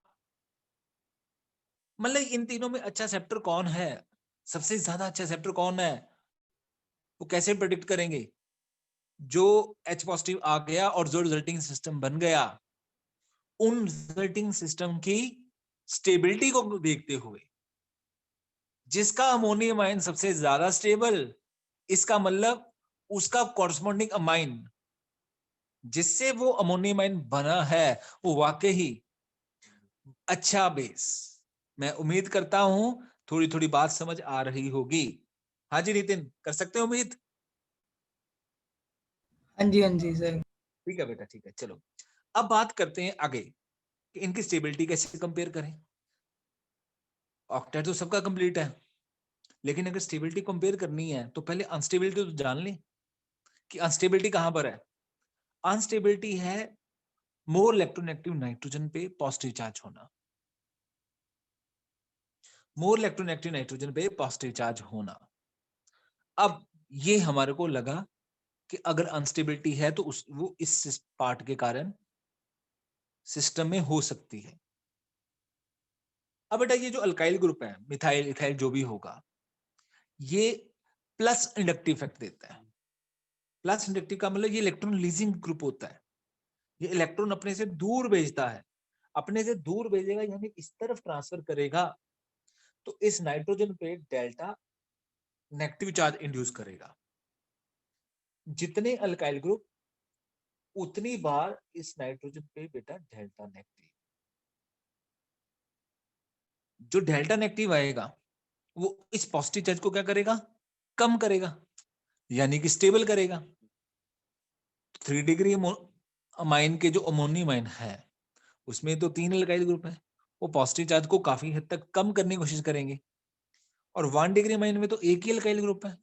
मतलब इन तीनों में अच्छा एक्सेप्टर कौन है, सबसे ज्यादा अच्छा एक्सेप्टर कौन है, वो कैसे प्रेडिक्ट करेंगे। जो एच पॉजिटिव आ गया और जो रिजल्टिंग सिस्टम बन गया, उन रिजल्टिंग सिस्टम की स्टेबिलिटी को देखते हुए, जिसका अमोनियम आयन सबसे ज्यादा स्टेबल, इसका मतलब उसका कॉरस्पॉन्डिंग अमाइन जिससे वो अमोनियम आयन बना है, वो वाकई ही अच्छा बेस। मैं उम्मीद करता हूं थोड़ी थोड़ी बात समझ आ रही होगी। हाँ जी नितिन, कर सकते हो उम्मीद? हाँ जी सर। ठीक है बेटा, ठीक है। चलो अब बात करते हैं आगे कि इनकी स्टेबिलिटी कैसे कंपेयर करें। ऑक्टेट तो सबका कंप्लीट है, लेकिन अगर स्टेबिलिटी कंपेयर करनी है तो पहले अनस्टेबिलिटी तो जान लें कि अनस्टेबिलिटी कहां पर है। अनस्टेबिलिटी है मोर इलेक्ट्रोनेगेटिव नाइट्रोजन पे पॉजिटिव चार्ज होना, मोर इलेक्ट्रोनेगेटिव नाइट्रोजन पे पॉजिटिव चार्ज होना। अब ये हमारे को लगा कि अगर अनस्टेबिलिटी है तो वो इस पार्ट के कारण सिस्टम में हो सकती है। अब बेटा ये जो अल्काइल ग्रुप है, मिथाइल इथाइल जो भी होगा, ये प्लस इंडक्टिव इफेक्ट देता है। प्लस इंडक्टिव का मतलब ये इलेक्ट्रॉन लीजिंग ग्रुप होता है, ये इलेक्ट्रॉन अपने से दूर भेजता है, अपने से दूर भेजेगा यानी इस तरफ ट्रांसफर करेगा, तो इस नाइट्रोजन पे डेल्टा नेगेटिव चार्ज इंड्यूस करेगा। जितने अल्काइल ग्रुप उतनी बार इस नाइट्रोजन पे बेटा डेल्टा नेगेटिव, जो डेल्टा नेगेटिव आएगा वो इस पॉजिटिव चार्ज को क्या करेगा, कम करेगा, यानी कि स्टेबल करेगा। 3 डिग्री अमाइन के जो अमोनियम आयन है उसमें तो 3 अल्काइल ग्रुप है, वो पॉजिटिव चार्ज को काफी हद तक कम करने की कोशिश करेंगे। और 1 डिग्री अमाइन में तो एक ही अल्काइल ग्रुप है,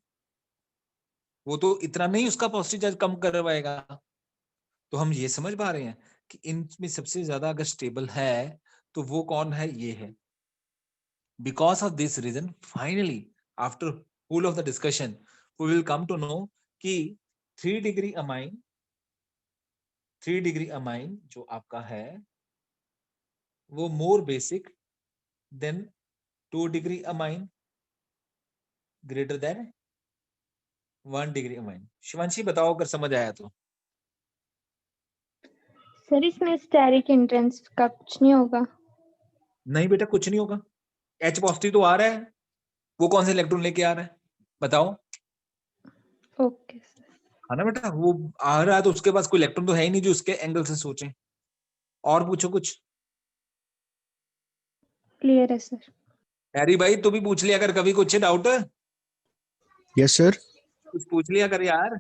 वो तो इतना नहीं उसका पॉजिटिव चार्ज कम करवाएगा। तो हम ये समझ पा रहे हैं कि इनमें सबसे ज्यादा अगर स्टेबल है तो वो कौन है, ये है। Because of this reason, finally, after whole of the discussion, we will come to know कि 3 डिग्री अमाइन, 3 डिग्री अमाइन जो आपका है वो more basic than 2 degree amine greater than 1 degree amine. Shivanshi बताओ अगर समझ आया तो। सर इसमें स्टेरिक एंट्रेंस का कुछ नहीं होगा। नहीं बेटा कुछ नहीं होगा, H पॉजिटिव तो आ रहा है, वो कौन से इलेक्ट्रॉन लेके आ रहा है बताओ। Okay sir. है ना बेटा, वो आ रहा है तो उसके पास कोई इलेक्ट्रॉन तो है ही नहीं जो उसके एंगल से सोचे। और पूछो कुछ। क्लियर है सर। हैरी भाई तू भी पूछ लिया कर कभी कुछ डाउट, यस सर। कुछ पूछ लिया कर यार।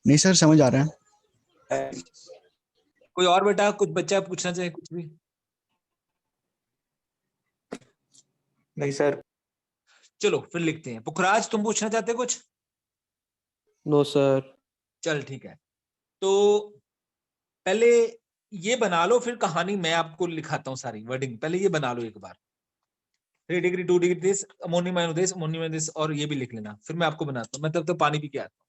नहीं सर, समझ आ रहा है। कोई और बेटा, कुछ बच्चा पूछना चाहे कुछ भी। नहीं सर। चलो फिर लिखते हैं। पुखराज तुम पूछना चाहते कुछ? No sir. चल ठीक है, तो पहले ये बना लो, फिर कहानी मैं आपको लिखाता हूँ सारी वर्डिंग। पहले ये बना लो एक बार, 3 degree 2 degree this, ammonium ion this, ammonium ion this, और ये भी लिख लेना, फिर मैं आपको बनाता हूँ। मैं तब तक पानी पी के आता हूँ।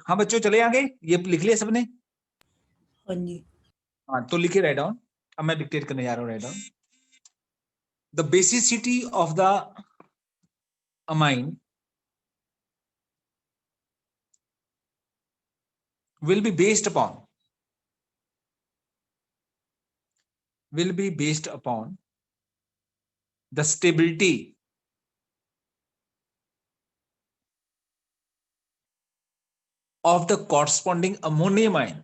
हाँ बच्चों चले आगे, ये लिख लिया सबने? हाँ जी। हाँ तो लिखिए राइट डाउन। अब मैं डिक्टेट करने जा रहा हूँ write down. The basicity of the amine will be based upon the stability of the corresponding ammonium ion,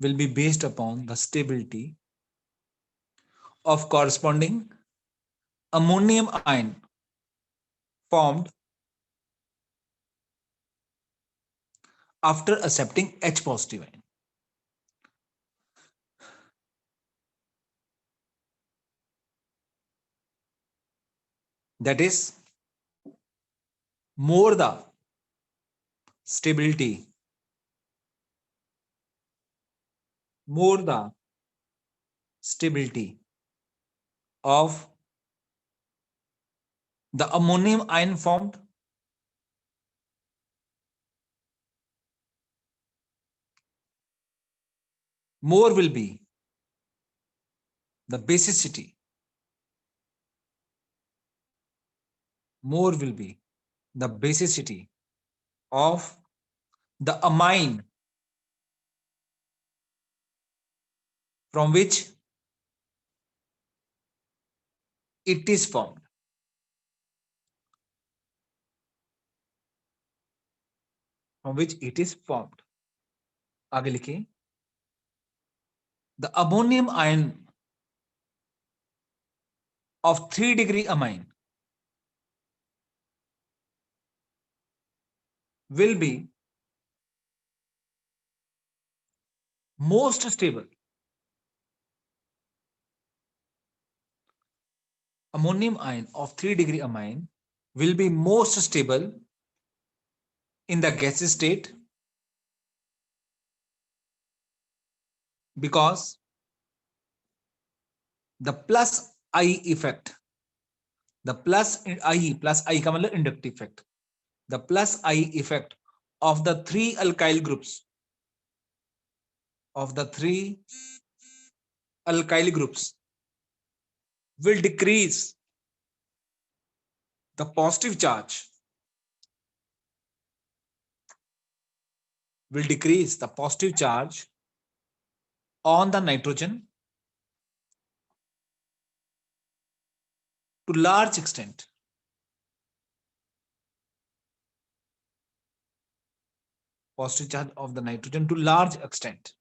will be based upon the stability of corresponding ammonium ion formed after accepting H positive ion. That is, more the stability, of the ammonium ion formed, more will be the basicity, of the amine from which it is formed. आगे लिखिए, the ammonium ion of 3-degree amine will be most stable. Ammonium ion of 3-degree amine will be most stable in the gaseous state because the plus I effect, the plus I का मतलब inductive effect, the plus I effect of the three alkyl groups will decrease the positive charge, on the nitrogen to large extent. Positive charge of the nitrogen to large extent,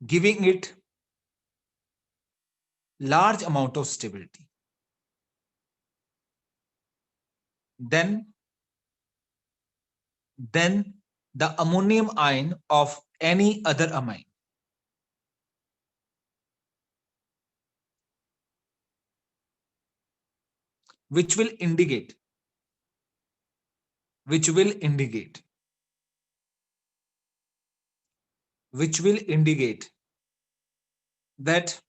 giving it large amount of stability. Then the ammonium ion of any other amine which will indicate that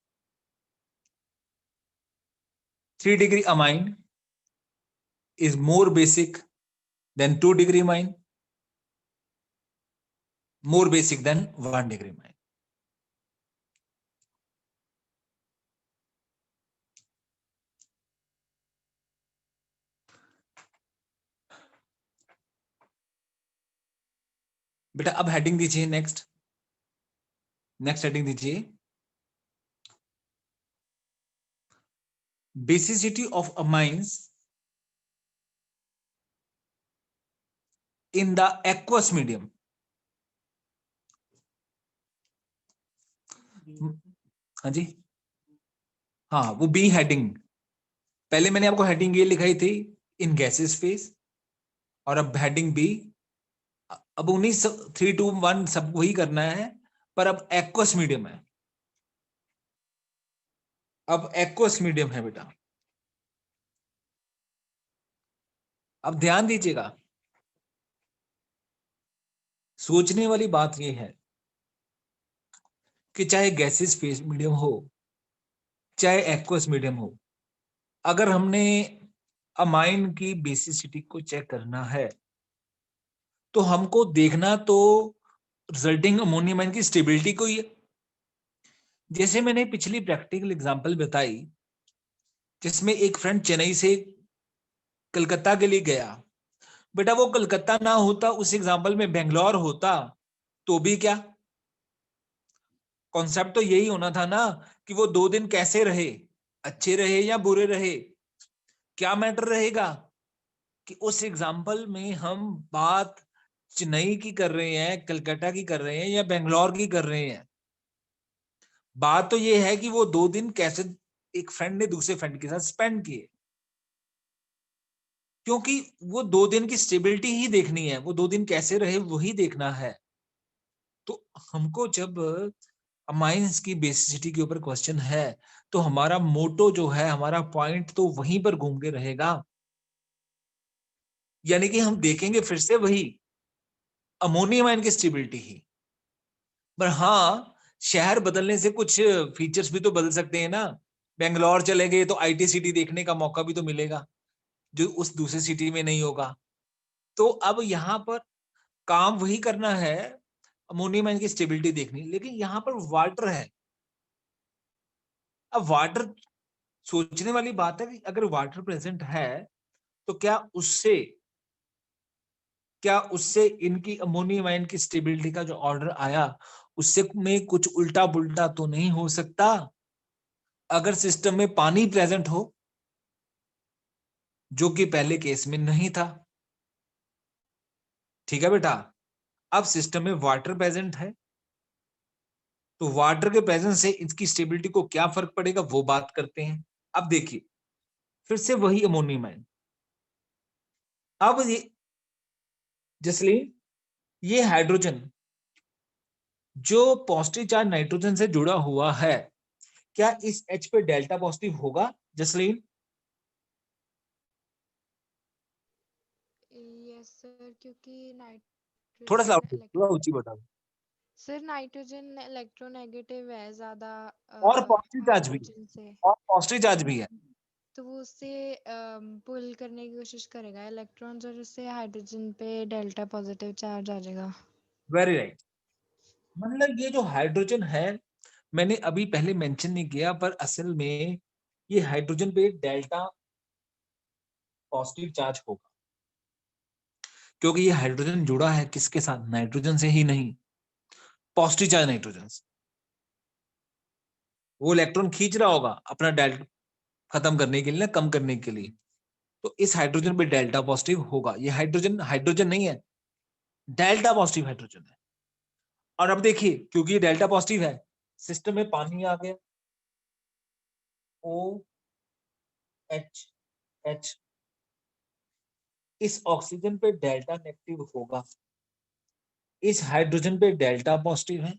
3-degree amine is more basic than 2-degree amine, more basic than 1-degree amine. बेटा अब heading दीजिए, next heading दीजिए, basicity of amines in the aqueous medium. हाँ जी, हाँ वो B heading, पहले मैंने आपको हेडिंग ये लिखाई थी इन गैसेस फेज, और अब हेडिंग बी, अब 19 3 2 1 सब वही करना है, पर अब एक्वस मीडियम है, बेटा। अब ध्यान दीजिएगा, सोचने वाली बात यह है कि चाहे गैसेस फेज मीडियम हो, चाहे एक्वस मीडियम हो, अगर हमने अमाइन की बेसिसिटी को चेक करना है, तो हमको देखना तो रिजल्टिंग अमोनियम आयन की स्टेबिलिटी को ही है। जैसे मैंने पिछली प्रैक्टिकल एग्जांपल बताई, जिसमें एक फ्रेंड चेन्नई से कलकत्ता के लिए गया। बेटा वो कलकत्ता ना होता, उस एग्जांपल में बेंगलोर होता, तो भी क्या, कॉन्सेप्ट तो यही होना था ना कि वो 2 दिन कैसे रहे, अच्छे रहे या बुरे रहे। क्या मैटर रहेगा कि उस एग्जांपल में हम बात चेन्नई की कर रहे हैं, कलकत्ता की कर रहे हैं या बेंगलोर की कर रहे हैं। बात तो ये है कि वो 2 दिन कैसे एक फ्रेंड ने दूसरे फ्रेंड के साथ स्पेंड किए, क्योंकि वो 2 दिन की स्टेबिलिटी ही देखनी है, वो 2 दिन कैसे रहे वही देखना है। तो हमको जब अमाइंस की बेसिसिटी के ऊपर क्वेश्चन है, तो हमारा मोटो जो है, हमारा पॉइंट तो वहीं पर घूम के रहेगा, यानी कि हम देखेंगे फिर से वही अमोनियम आयन की स्टेबिलिटी ही। पर हाँ, शहर बदलने से कुछ फीचर्स भी तो बदल सकते हैं ना। बेंगलोर चले गए तो आईटी सिटी देखने का मौका भी तो मिलेगा, जो उस दूसरे सिटी में नहीं होगा। तो अब यहाँ पर काम वही करना है, अमोनियम आयन की स्टेबिलिटी देखनी, लेकिन यहाँ पर वाटर है। अब वाटर, सोचने वाली बात है कि अगर वाटर प्रेजेंट है तो क्या उससे इनकी अमोनियम आयन की स्टेबिलिटी का जो ऑर्डर आया, उससे में कुछ उल्टा पुल्टा तो नहीं हो सकता। अगर सिस्टम में पानी प्रेजेंट हो, जो कि पहले केस में नहीं था, ठीक है बेटा। अब सिस्टम में वाटर प्रेजेंट है, तो वाटर के प्रेजेंस से इसकी स्टेबिलिटी को क्या फर्क पड़ेगा, वो बात करते हैं। अब देखिए फिर से वही अमोनियम आयन। अब ये जसलीन, ये हाइड्रोजन जो पॉजिटिव चार्ज नाइट्रोजन से जुड़ा हुआ है, क्या इस H पे डेल्टा पॉजिटिव होगा जसलीन? यस सर, क्योंकि थोड़ा सा नाइट्रोजन थोड़ा ऊंची बताओ। सर नाइट्रोजन इलेक्ट्रोनेगेटिव है ज्यादा और पॉजिटिव चार्ज भी, हाइड्रोजन से, और पॉजिटिव चार्ज भी है। तो वो उससे पुल करने की कोशिश करेगा इलेक्ट्रॉन्स और उससे हाइड्रोजन पे डेल्टा पॉजिटिव चार्ज आ जाएगा। Very right. मतलब ये जो हाइड्रोजन है, मैंने अभी पहले मेंशन नहीं किया, पर असल में ये हाइड्रोजन पे डेल्टा पॉजिटिव चार्ज होगा, क्योंकि ये हाइड्रोजन जुड़ा है किसके साथ, नाइट्रोजन से ही नहीं, पॉजिटिव चार्ज नाइट्रोजन से। वो इलेक्ट्रॉन खींच रहा होगा अपना डेल्टा खत्म करने के लिए ना, कम करने के लिए, तो इस हाइड्रोजन पे डेल्टा पॉजिटिव होगा। ये हाइड्रोजन हाइड्रोजन नहीं है, डेल्टा पॉजिटिव हाइड्रोजन है। और अब देखिए, क्योंकि ये डेल्टा पॉजिटिव है, सिस्टम में पानी आ गया, ओ एच एच, इस ऑक्सीजन पे डेल्टा नेगेटिव होगा, इस हाइड्रोजन पे डेल्टा पॉजिटिव है,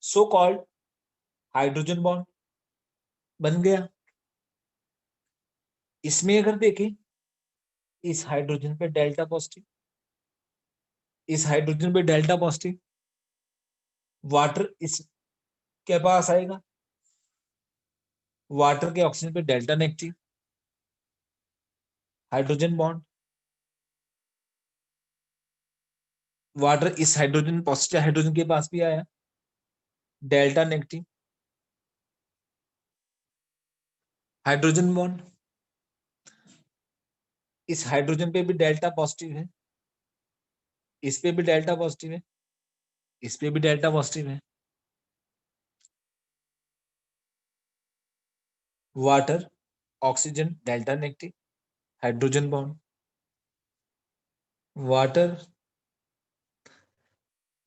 सो कॉल्ड हाइड्रोजन बॉन्ड बन गया। इसमें अगर देखें, इस हाइड्रोजन पे डेल्टा पॉजिटिव, इस हाइड्रोजन पे डेल्टा पॉजिटिव, वाटर इसके पास आएगा, वाटर के ऑक्सीजन पे delta negative, hydrogen bond, water इस हाइड्रोजन पॉजिटिव हाइड्रोजन के पास भी आया, डेल्टा नेगेटिव, हाइड्रोजन बॉन्ड, इस हाइड्रोजन पे भी डेल्टा पॉजिटिव है, इस पे भी डेल्टा पॉजिटिव है, इस पे भी डेल्टा पॉजिटिव है, water oxygen delta negative, hydrogen bond, water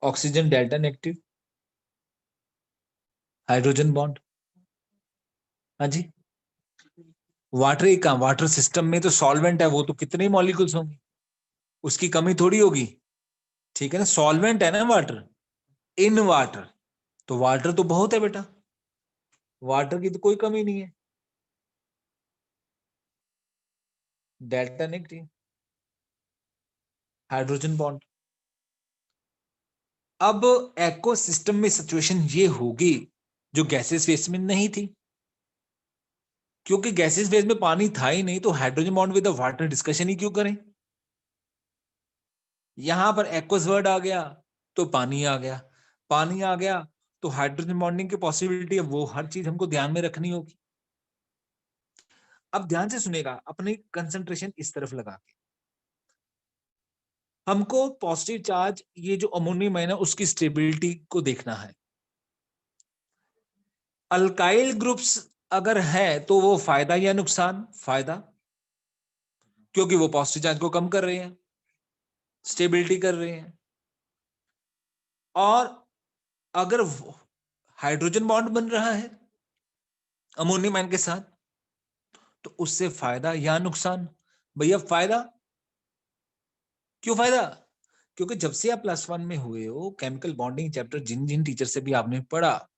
oxygen delta negative, hydrogen bond. हाँ जी, वाटर एक काम, वाटर सिस्टम में तो सॉल्वेंट है, वो तो कितने मॉलिक्यूल्स होंगे, उसकी कमी थोड़ी होगी, ठीक है ना, सॉल्वेंट है ना वाटर, इन वाटर, तो वाटर तो बहुत है बेटा, वाटर की तो कोई कमी नहीं है, डेल्टा नेगेटिव, हाइड्रोजन बॉन्ड। अब इकोसिस्टम में सिचुएशन ये होगी जो गैसेस फेस में नहीं थी। क्योंकि गैसेस फेज में पानी था ही नहीं, तो hydrogen bond with the water discussion ही क्यों करें। यहां पर एक्वस वर्ड आ गया तो पानी आ गया, पानी आ गया तो हाइड्रोजन बॉन्डिंग की पॉसिबिलिटी है, वो हर चीज हमको ध्यान में रखनी होगी। अब ध्यान से सुनेगा, अपनी कंसंट्रेशन इस तरफ लगा के। हमको पॉजिटिव चार्ज ये जो अमोनियम आयन है उसकी स्टेबिलिटी को देखना है। अल्काइल ग्रुप्स अगर है तो वो फायदा या नुकसान? फायदा, क्योंकि वो पॉजिटिव चार्ज को कम कर रहे हैं, स्टेबिलिटी कर रहे हैं। और अगर हाइड्रोजन बॉन्ड बन रहा है अमोनियम आयन के साथ, तो उससे फायदा या नुकसान? भैया फायदा। क्यों फायदा? क्योंकि जब से आप +1 में हुए हो, केमिकल बॉन्डिंग चैप्टर जिन जिन टीचर से भी आपने पढ़ा,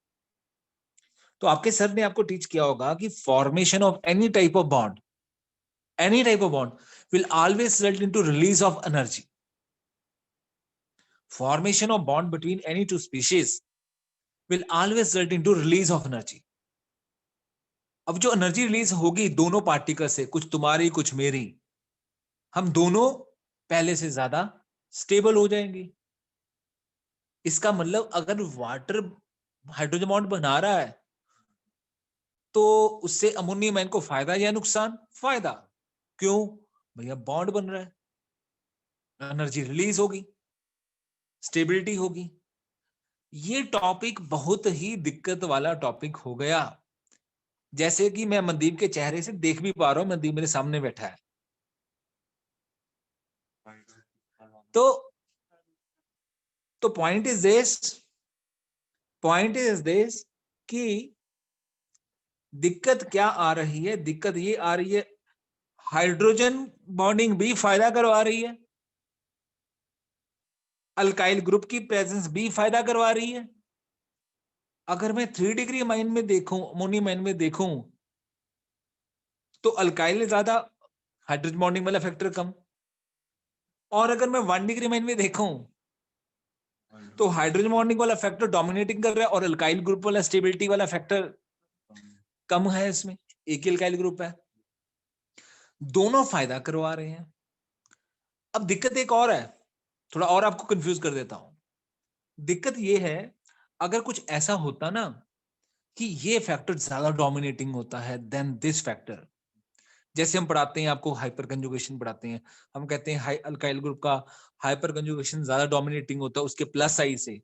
तो आपके सर ने आपको टीच किया होगा कि formation of any type of bond will always result into release of energy. Formation of bond between any two species will always result into release of energy. अब जो एनर्जी रिलीज होगी दोनों particle से, कुछ तुम्हारी कुछ मेरी, हम दोनों पहले से ज्यादा स्टेबल हो जाएंगे। इसका मतलब अगर वाटर हाइड्रोजन बॉन्ड बना रहा है तो उससे अमोनियम आयन को फायदा या नुकसान? फायदा। क्यों? भैया बॉन्ड बन रहा है, एनर्जी रिलीज होगी, स्टेबिलिटी होगी। ये टॉपिक बहुत ही दिक्कत वाला टॉपिक हो गया। जैसे कि मैं मनदीप के चेहरे से देख भी पा रहा हूं, मनदीप मेरे सामने बैठा है। तो पॉइंट इज दिस कि दिक्कत क्या आ रही है? दिक्कत ये आ रही है हाइड्रोजन बॉन्डिंग भी फायदा करवा रही है, अल्काइल ग्रुप की प्रेजेंस भी फायदा करवा रही है। अगर मैं 3 डिग्री अमाइन में देखूं, अमोनियम आयन में देखूं, तो अल्काइल ज्यादा, हाइड्रोजन बॉन्डिंग वाला फैक्टर कम। और अगर मैं 1 डिग्री अमाइन में देखूं तो हाइड्रोजन बॉन्डिंग वाला फैक्टर डोमिनेटिंग कर रहा है और अल्काइल ग्रुप वाला स्टेबिलिटी वाला फैक्टर कम है। इसमें एक ही अल्काइल ग्रुप है, दोनों फायदा करवा रहे हैं। अब दिक्कत एक और है, थोड़ा और आपको कंफ्यूज कर देता हूं। दिक्कत ये है, अगर कुछ ऐसा होता ना कि ये फैक्टर ज्यादा डोमिनेटिंग होता है देन दिस फैक्टर, जैसे हम पढ़ाते हैं आपको हाइपर कंजुगेशन पढ़ाते हैं, हम कहते हैं हाई अल्काइल ग्रुप का हाइपर कंजुगेशन ज्यादा डोमिनेटिंग होता है उसके प्लस साइड से।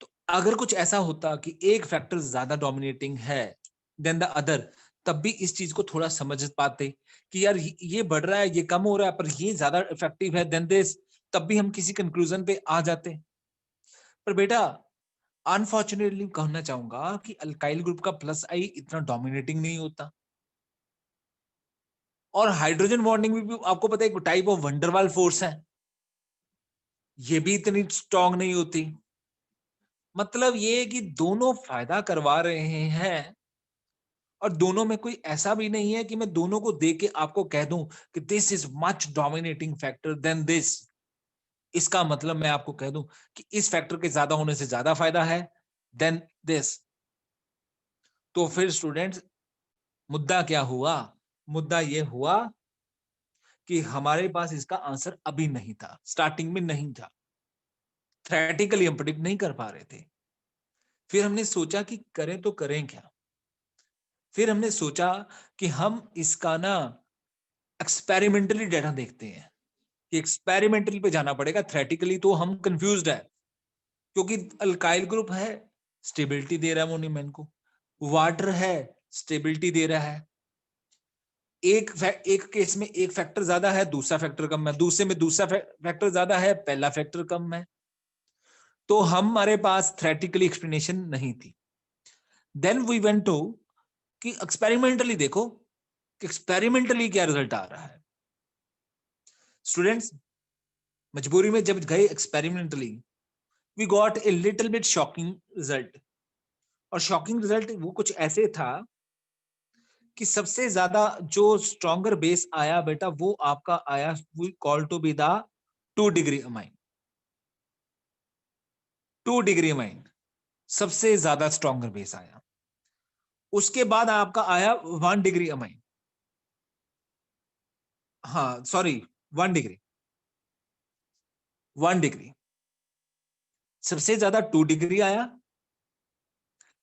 तो अगर कुछ ऐसा होता कि एक फैक्टर ज्यादा डोमिनेटिंग है देन द अदर, तब भी इस चीज को थोड़ा समझ पाते कि यार ये बढ़ रहा है, ये कम हो रहा है, पर ये ज्यादा इफेक्टिव है देन दिस, तब भी हम किसी कंक्लूजन पे आ जाते। पर बेटा अनफॉर्चुनेटली कहना चाहूंगा कि अल्काइल ग्रुप का प्लस आई इतना डोमिनेटिंग नहीं होता, और हाइड्रोजन बॉन्डिंग भी आपको पता है एक टाइप ऑफ वंडरवाल फोर्स है, ये भी इतनी स्ट्रांग नहीं होती। मतलब ये कि दोनों फायदा करवा रहे हैं, और दोनों में कोई ऐसा भी नहीं है कि मैं दोनों को देख के आपको कह दूं कि this is much dominating factor than this. इसका मतलब मैं आपको कह दूं कि इस फैक्टर के ज्यादा होने से ज्यादा फायदा है देन दिस। तो फिर स्टूडेंट्स मुद्दा क्या हुआ? मुद्दा ये हुआ कि हमारे पास इसका आंसर अभी नहीं था, स्टार्टिंग में नहीं था, थ्योरेटिकली हम प्रेडिक्ट नहीं कर पा रहे थे। फिर हमने सोचा कि करें तो करें क्या? फिर हमने सोचा कि हम इसका ना एक्सपेरिमेंटली डाटा देखते हैं, कि एक्सपेरिमेंटली पे जाना पड़ेगा, थ्योरेटिकली तो हम कंफ्यूज्ड है, क्योंकि अल्काइल ग्रुप है स्टेबिलिटी दे रहा है अमोनियम आयन को, वाटर है स्टेबिलिटी दे रहा है, एक केस में एक फैक्टर ज्यादा है दूसरा फैक्टर कम है, दूसरे में दूसरा फैक्टर ज्यादा है पहला फैक्टर कम है। तो हमारे पास थ्योरेटिकली एक्सप्लेनेशन नहीं थी। देन वी वेंट टू कि एक्सपेरिमेंटली देखो कि एक्सपेरिमेंटली क्या रिजल्ट आ रहा है। स्टूडेंट्स मजबूरी में जब गए experimentally, we got a little bit shocking result. और शॉकिंग रिजल्ट वो कुछ ऐसे था कि सबसे ज्यादा जो स्ट्रॉन्गर बेस आया बेटा वो आपका आया, we call to be the 2 degree amine. 2 degree amine सबसे ज्यादा स्ट्रॉन्गर बेस आया। उसके बाद आपका आया 1 डिग्री अमाइन, हाँ सॉरी 1 डिग्री, 1 डिग्री, सबसे ज्यादा 2 डिग्री आया,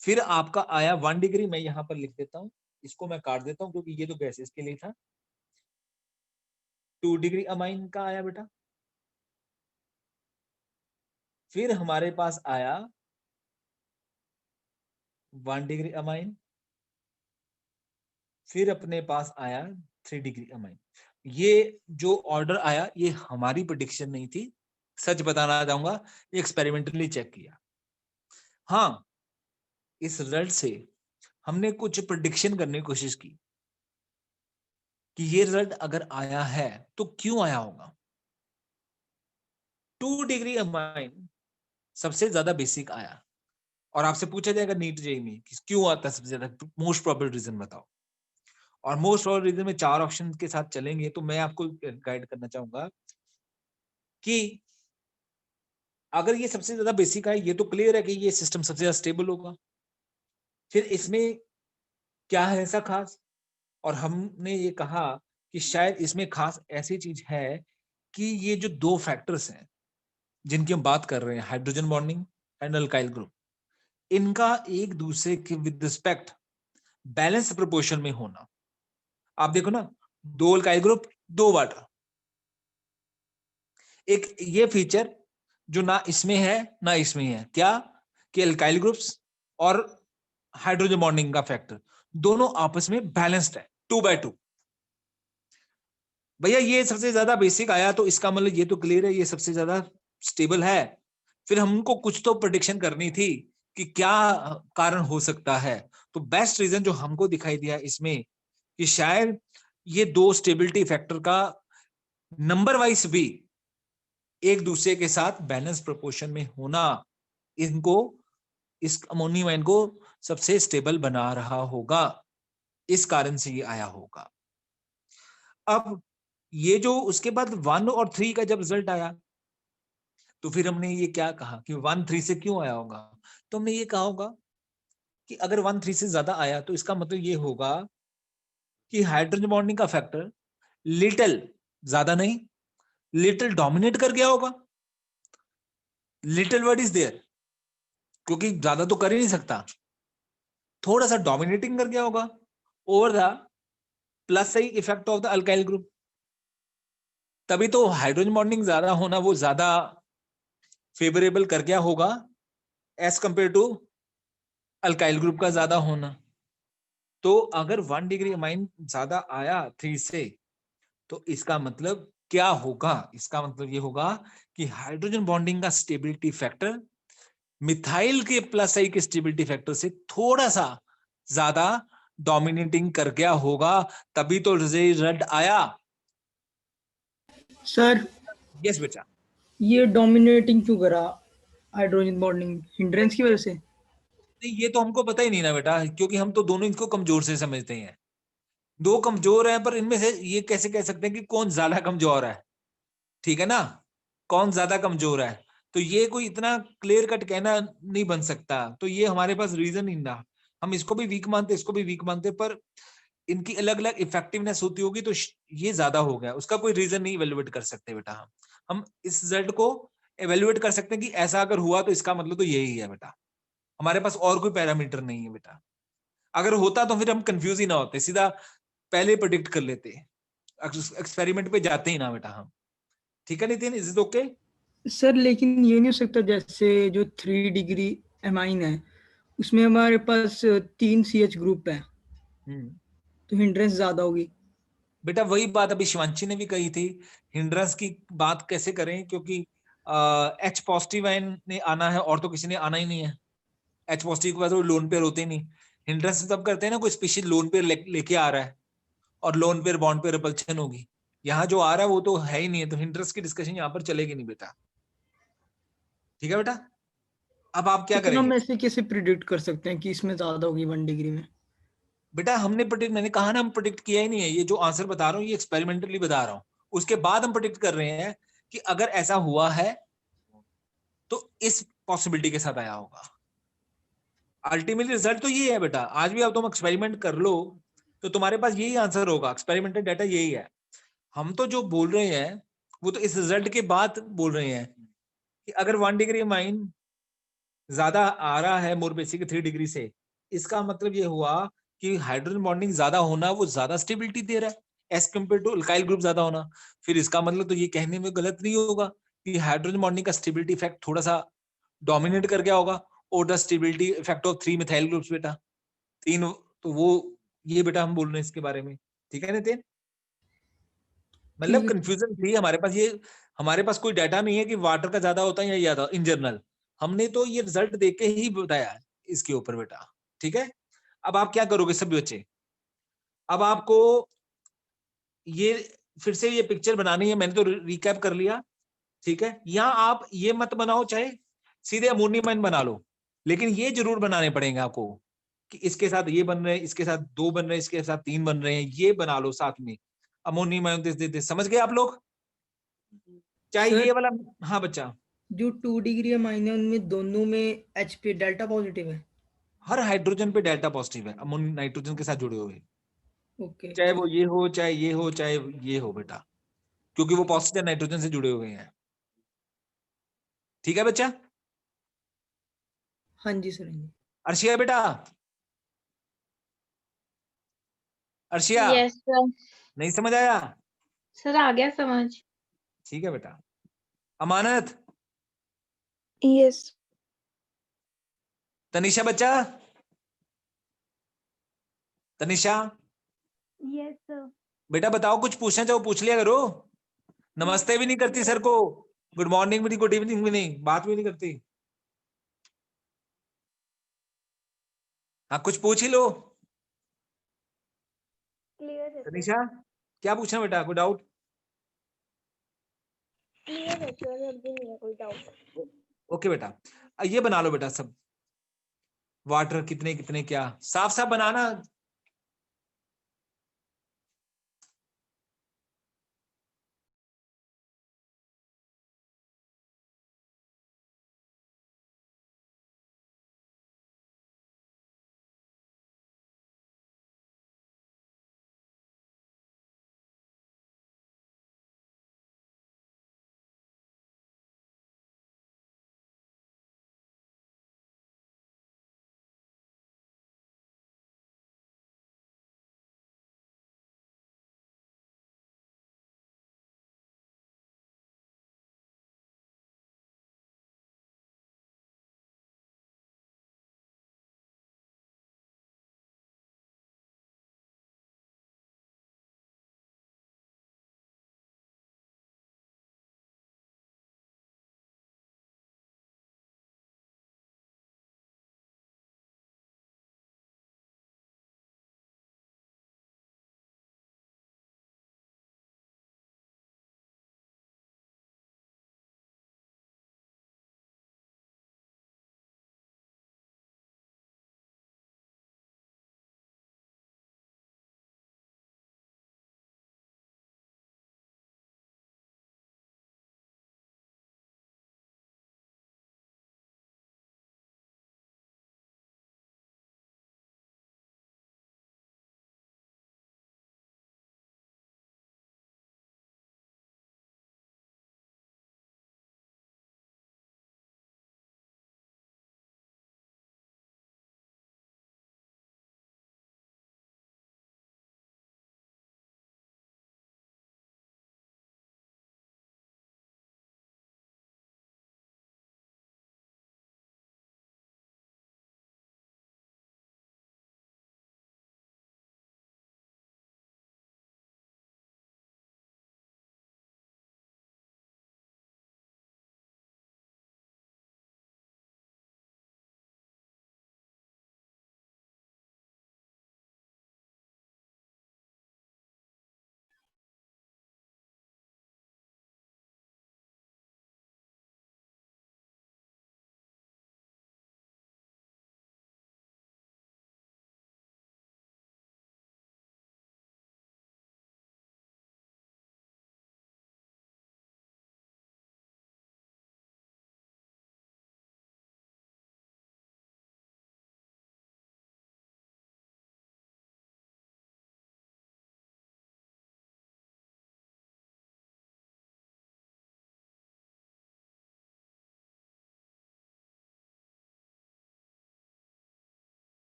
फिर आपका आया 1 डिग्री, मैं यहां पर लिख देता हूं, इसको मैं काट देता हूं क्योंकि ये तो गैसेस के लिए था। 2 डिग्री अमाइन का आया बेटा, फिर हमारे पास आया 1 डिग्री अमाइन, फिर अपने पास आया 3 डिग्री अमाइन। ये जो ऑर्डर आया ये हमारी प्रेडिक्शन नहीं थी, सच बताना चाहूंगा, ये एक्सपेरिमेंटली चेक किया। हाँ, इस रिजल्ट से हमने कुछ प्रेडिक्शन करने की कोशिश की कि ये रिजल्ट अगर आया है तो क्यों आया होगा। 2 डिग्री अमाइन सबसे ज्यादा बेसिक आया, और आपसे पूछा जाएगा नीट जेईई में कि क्यों आता है सबसे ज्यादा, मोस्ट प्रोबेबल रीजन बताओ। और मोस्ट प्रोबेबल रीजन में 4 ऑप्शन के साथ चलेंगे तो मैं आपको गाइड करना चाहूंगा कि अगर ये सबसे ज्यादा बेसिक है, ये तो क्लियर है कि ये सिस्टम सबसे ज्यादा स्टेबल होगा। फिर इसमें क्या है ऐसा खास, और हमने ये कहा कि शायद इसमें खास ऐसी चीज है कि ये जो 2 फैक्टर्स हैं जिनकी हम बात कर रहे हैं, hydrogen bonding and alkyl group, इनका एक दूसरे के विद रिस्पेक्ट बैलेंस प्रोपोर्शन में होना। आप देखो ना, 2 अल्काइल ग्रुप 2 वाटर, एक ये फीचर जो ना इसमें है ना इसमें है, क्या कि अल्काइल ग्रुप्स और हाइड्रोजन बॉन्डिंग का फैक्टर दोनों आपस में बैलेंस्ड है 2/2। भैया ये सबसे ज्यादा बेसिक आया तो इसका मतलब ये तो क्लियर है ये सबसे ज्यादा स्टेबल है। फिर हमको कुछ तो प्रेडिक्शन करनी थी कि क्या कारण हो सकता है, तो बेस्ट रीजन जो हमको दिखाई दिया इसमें कि शायद ये 2 स्टेबिलिटी फैक्टर का नंबर वाइज भी एक दूसरे के साथ बैलेंस प्रोपोर्शन में होना इनको, इस अमोनियम आयन को सबसे स्टेबल बना रहा होगा, इस कारण से ये आया होगा। अब ये जो उसके बाद 1 और 3 का जब रिजल्ट आया तो फिर हमने ये क्या कहा कि 1 3 से क्यों आया होगा, तो हमने ये कहा होगा कि अगर 1 3 से ज्यादा आया तो इसका मतलब ये होगा कि हाइड्रोजन बॉन्डिंग का फैक्टर लिटिल, ज्यादा नहीं, लिटिल डोमिनेट कर गया होगा। लिटिल वर्ड इज देयर, क्योंकि ज्यादा तो कर ही नहीं सकता, थोड़ा सा डोमिनेटिंग कर गया होगा over the plus side effect of the alkyl group. तभी तो हाइड्रोजन बॉन्डिंग ज्यादा होना वो ज्यादा फेवरेबल कर गया होगा as compare to alkyl group का ज्यादा होना। तो अगर 1 डिग्री अमाइन ज्यादा आया 3 से तो इसका मतलब क्या होगा, इसका मतलब ये होगा कि हाइड्रोजन बॉन्डिंग का स्टेबिलिटी फैक्टर मिथाइल के प्लस आई के स्टेबिलिटी फैक्टर से थोड़ा सा ज्यादा डोमिनेटिंग कर गया होगा, तभी तो रिजल्ट आया। सर यस बेटा, ये डोमिनेटिंग क्यों करा हाइड्रोजन बॉन्डिंग, हिंड्रेंस की वजह से? नहीं ये तो हमको पता ही नहीं ना बेटा, क्योंकि हम तो दोनों इनको कमजोर से समझते हैं। 2 कमजोर हैं, पर इनमें से ये कैसे कह सकते हैं कि कौन ज्यादा कमजोर है, ठीक है ना, कौन ज्यादा कमजोर है, तो ये कोई इतना क्लियर कट कहना नहीं बन सकता। तो ये हमारे पास रीजन ही ना, हम इसको भी वीक मानते इसको भी वीक मानते, पर इनकी अलग अलग इफेक्टिवनेस होती होगी तो ये ज्यादा हो गया, उसका कोई रीजन नहीं इवेल्युएट कर सकते बेटा। हम इस रिजल्ट को इवेल्युएट कर सकते हैं कि ऐसा अगर हुआ तो इसका मतलब तो यही है बेटा, हमारे पास और कोई पैरामीटर नहीं है बेटा। अगर होता तो फिर हम कंफ्यूज ही ना होते, सीधा पहले प्रेडिक्ट कर लेते, एक्सपेरिमेंट पे जाते ही ना बेटा हम। ठीक है Nitin, is it okay? Sir लेकिन ये नहीं हो सकता जैसे जो 3 डिग्री एमाइन है उसमें हमारे पास 3 CH ग्रुप है तो हिंड्रेंस ज्यादा होगी। बेटा वही बात अभी शिवांशी ने भी कही थी, हिंड्रेंस की बात कैसे करें, क्योंकि H पॉजिटिव आयन ने आना है और तो किसी ने आना ही नहीं है। H पॉजिटिव के बाद वो लोन पेयर होते ही नहीं, हिंड्रेंस तब करते हैं ना कोई स्पेशल लोन पेयर लेके आ रहा है और लोन पेयर बॉन्ड पे रिपल्शन होगी, यहाँ जो आ रहा है वो तो है ही नहीं है, तो हिंड्रेंस की डिस्कशन यहाँ पर चलेगी नहीं बेटा। ठीक है बेटा, अब आप क्या तो फिर करेंगे? हम ऐसे कैसे प्रिडिक्ट कर सकते हैं कि इसमें ज्यादा होगी 1 डिग्री में? बेटा हमने प्रेडिक्ट, मैंने कहा ना हम प्रेडिक्ट किया ही नहीं है, ये जो आंसर बता रहा हूँ ये एक्सपेरिमेंटली बता रहा हूँ, उसके बाद हम प्रेडिक्ट कर रहे हैं कि अगर ऐसा हुआ है तो इस पॉसिबिलिटी के साथ आया होगा। अल्टीमेटली रिजल्ट तो ये है बेटा, आज भी अब तुम एक्सपेरिमेंट कर लो तो तुम्हारे पास यही आंसर होगा, एक्सपेरिमेंटल डाटा यही है। हम तो जो बोल रहे हैं वो तो इस रिजल्ट के बाद बोल रहे हैं कि अगर 1 डिग्री अमाइन ज्यादा आ रहा है मोर बेसिक 3 डिग्री से, इसका मतलब ये हुआ कि हाइड्रोजन बॉन्डिंग ज्यादा होना वो ज्यादा स्टेबिलिटी दे रहा है as compare to alkyl group ज्यादा होना। फिर इसका मतलब तो ये कहने में गलत नहीं होगा कि हाइड्रोजन बॉन्डिंग का स्टेबिलिटी इफेक्ट थोड़ा सा डोमिनेट कर गया होगा और the stability effect of 3 methyl groups बेटा, 3, तो वो ये बेटा हम बोल रहे हैं इसके बारे में। ठीक है नितिन, मतलब ठीक है। कंफ्यूजन थी हमारे पास, ये हमारे पास कोई डाटा नहीं है कि वाटर का ज्यादा होता है या ज्यादा इन जनरल, हमने तो ये रिजल्ट देख के ही बताया इसके ऊपर बेटा। ठीक है, अब आप क्या करोगे सभी बच्चे, अब आपको ये फिर से ये पिक्चर बनानी है, मैंने तो रिकैप कर लिया। ठीक है, यहाँ आप ये मत बनाओ चाहे सीधे अमोनियम आयन बना लो, लेकिन ये जरूर बनाने पड़ेंगे आपको कि इसके साथ ये बन रहे हैं, इसके साथ 2 बन रहे हैं, इसके साथ 3 बन रहे हैं, ये बना लो साथ में अमोनियम आयन दिस, समझ गए आप लोग? चाहे सर, ये वाला, हाँ बच्चा, जो 2 डिग्री अमाइन है उनमें दोनों में एच पे डेल्टा पॉजिटिव है। हर हाइड्रोजन पे डेल्टा पॉजिटिव है अमोनियम नाइट्रोजन के साथ जुड़े हुए, ओके चाहे वो ठीक। ये हो चाहे ये हो चाहे ये हो बेटा, क्योंकि वो पॉजिटिव नाइट्रोजन से जुड़े हुए हैं। ठीक है बच्चा? हाँ जी सर, हाँ जी। अर्शिया बेटा, अर्शिया, यस सर। नहीं समझ आया? सर आ गया समझ। ठीक है बेटा। अमानत, Yes. तनिषा बच्चा, तनिषा यस सर। बेटा बताओ, कुछ पूछना चाहो पूछ लिया करो, नमस्ते भी नहीं करती सर को, गुड मॉर्निंग भी नहीं, गुड इवनिंग भी नहीं, बात भी नहीं करती। हाँ कुछ पूछ ही लो। क्लियर है सर। तनिषा क्या पूछना बेटा, कोई डाउट? क्लियर है सर, अभी नहीं है कोई डाउट। ओके बेटा, ये बना लो बेटा सब, वाटर कितने कितने क्या, साफ साफ बनाना।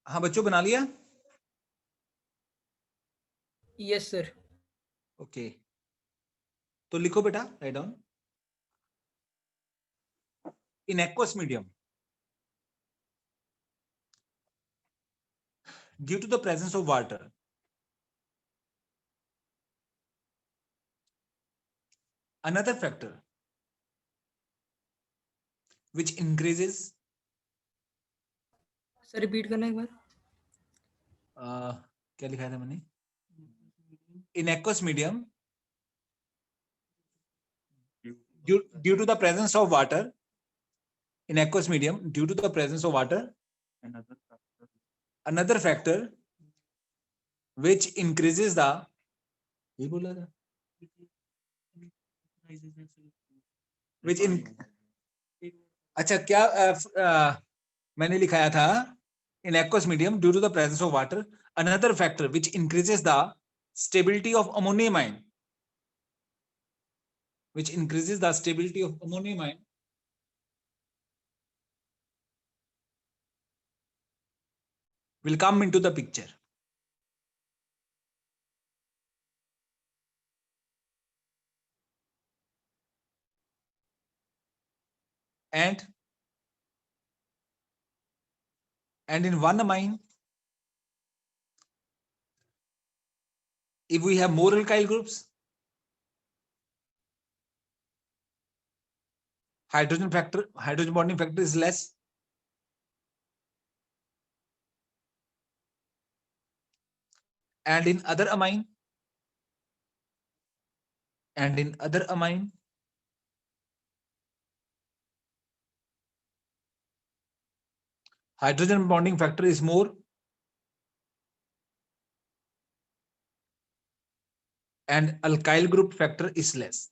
हाँ बच्चों, बना लिया? Yes sir. ओके, तो लिखो बेटा, write down. In aqueous medium, due to the presence of water, another factor which increases, sir repeat करना एक बार। क्या लिखा था मैंने? In aqueous medium, due to the presence of water, in aqueous medium, due to the presence of water, another factor which increases the, ये बोला था, which in, अच्छा क्या मैंने लिखाया था, in aqueous medium due to the presence of water, another factor which increases the stability of ammonium ion, which increases the stability of ammonium ion, will come into the picture. And in one amine, if we have more alkyl groups, hydrogen bonding factor is less. And in other amine, hydrogen bonding factor is more, and alkyl group factor is less.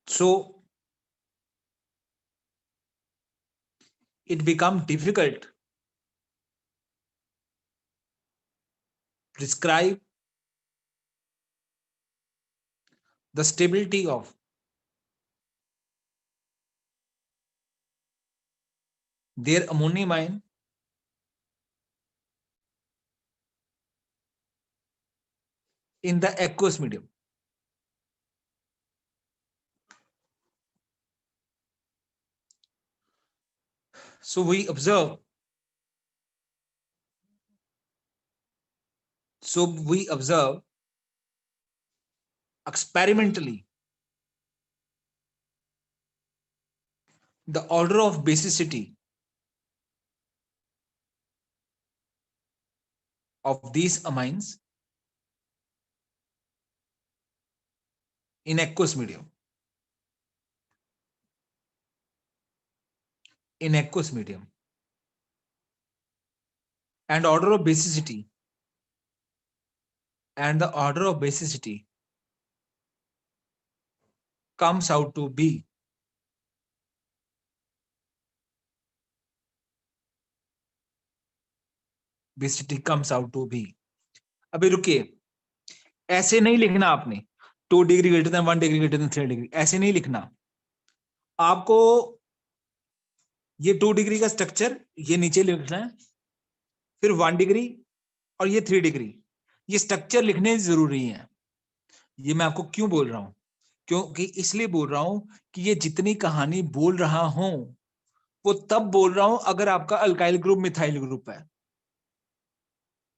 So it becomes difficult to describe the stability of their ammonium ion in the aqueous medium. So we observe experimentally the order of basicity of these amines in aqueous medium. And the order of basicity comes out to be अभी रुकिए, ऐसे नहीं लिखना आपने 2 degree greater than 1 degree greater than 3 degree, ऐसे नहीं लिखना आपको। ये 2 डिग्री का स्ट्रक्चर ये नीचे लिखना है, फिर 1 डिग्री और ये 3 डिग्री, ये स्ट्रक्चर लिखने जरूरी है। ये मैं आपको क्यों बोल रहा हूं? क्योंकि इसलिए बोल रहा हूं कि ये जितनी कहानी बोल रहा हूं वो तब बोल रहा हूं अगर आपका अल्काइल ग्रुप मिथाइल ग्रुप है।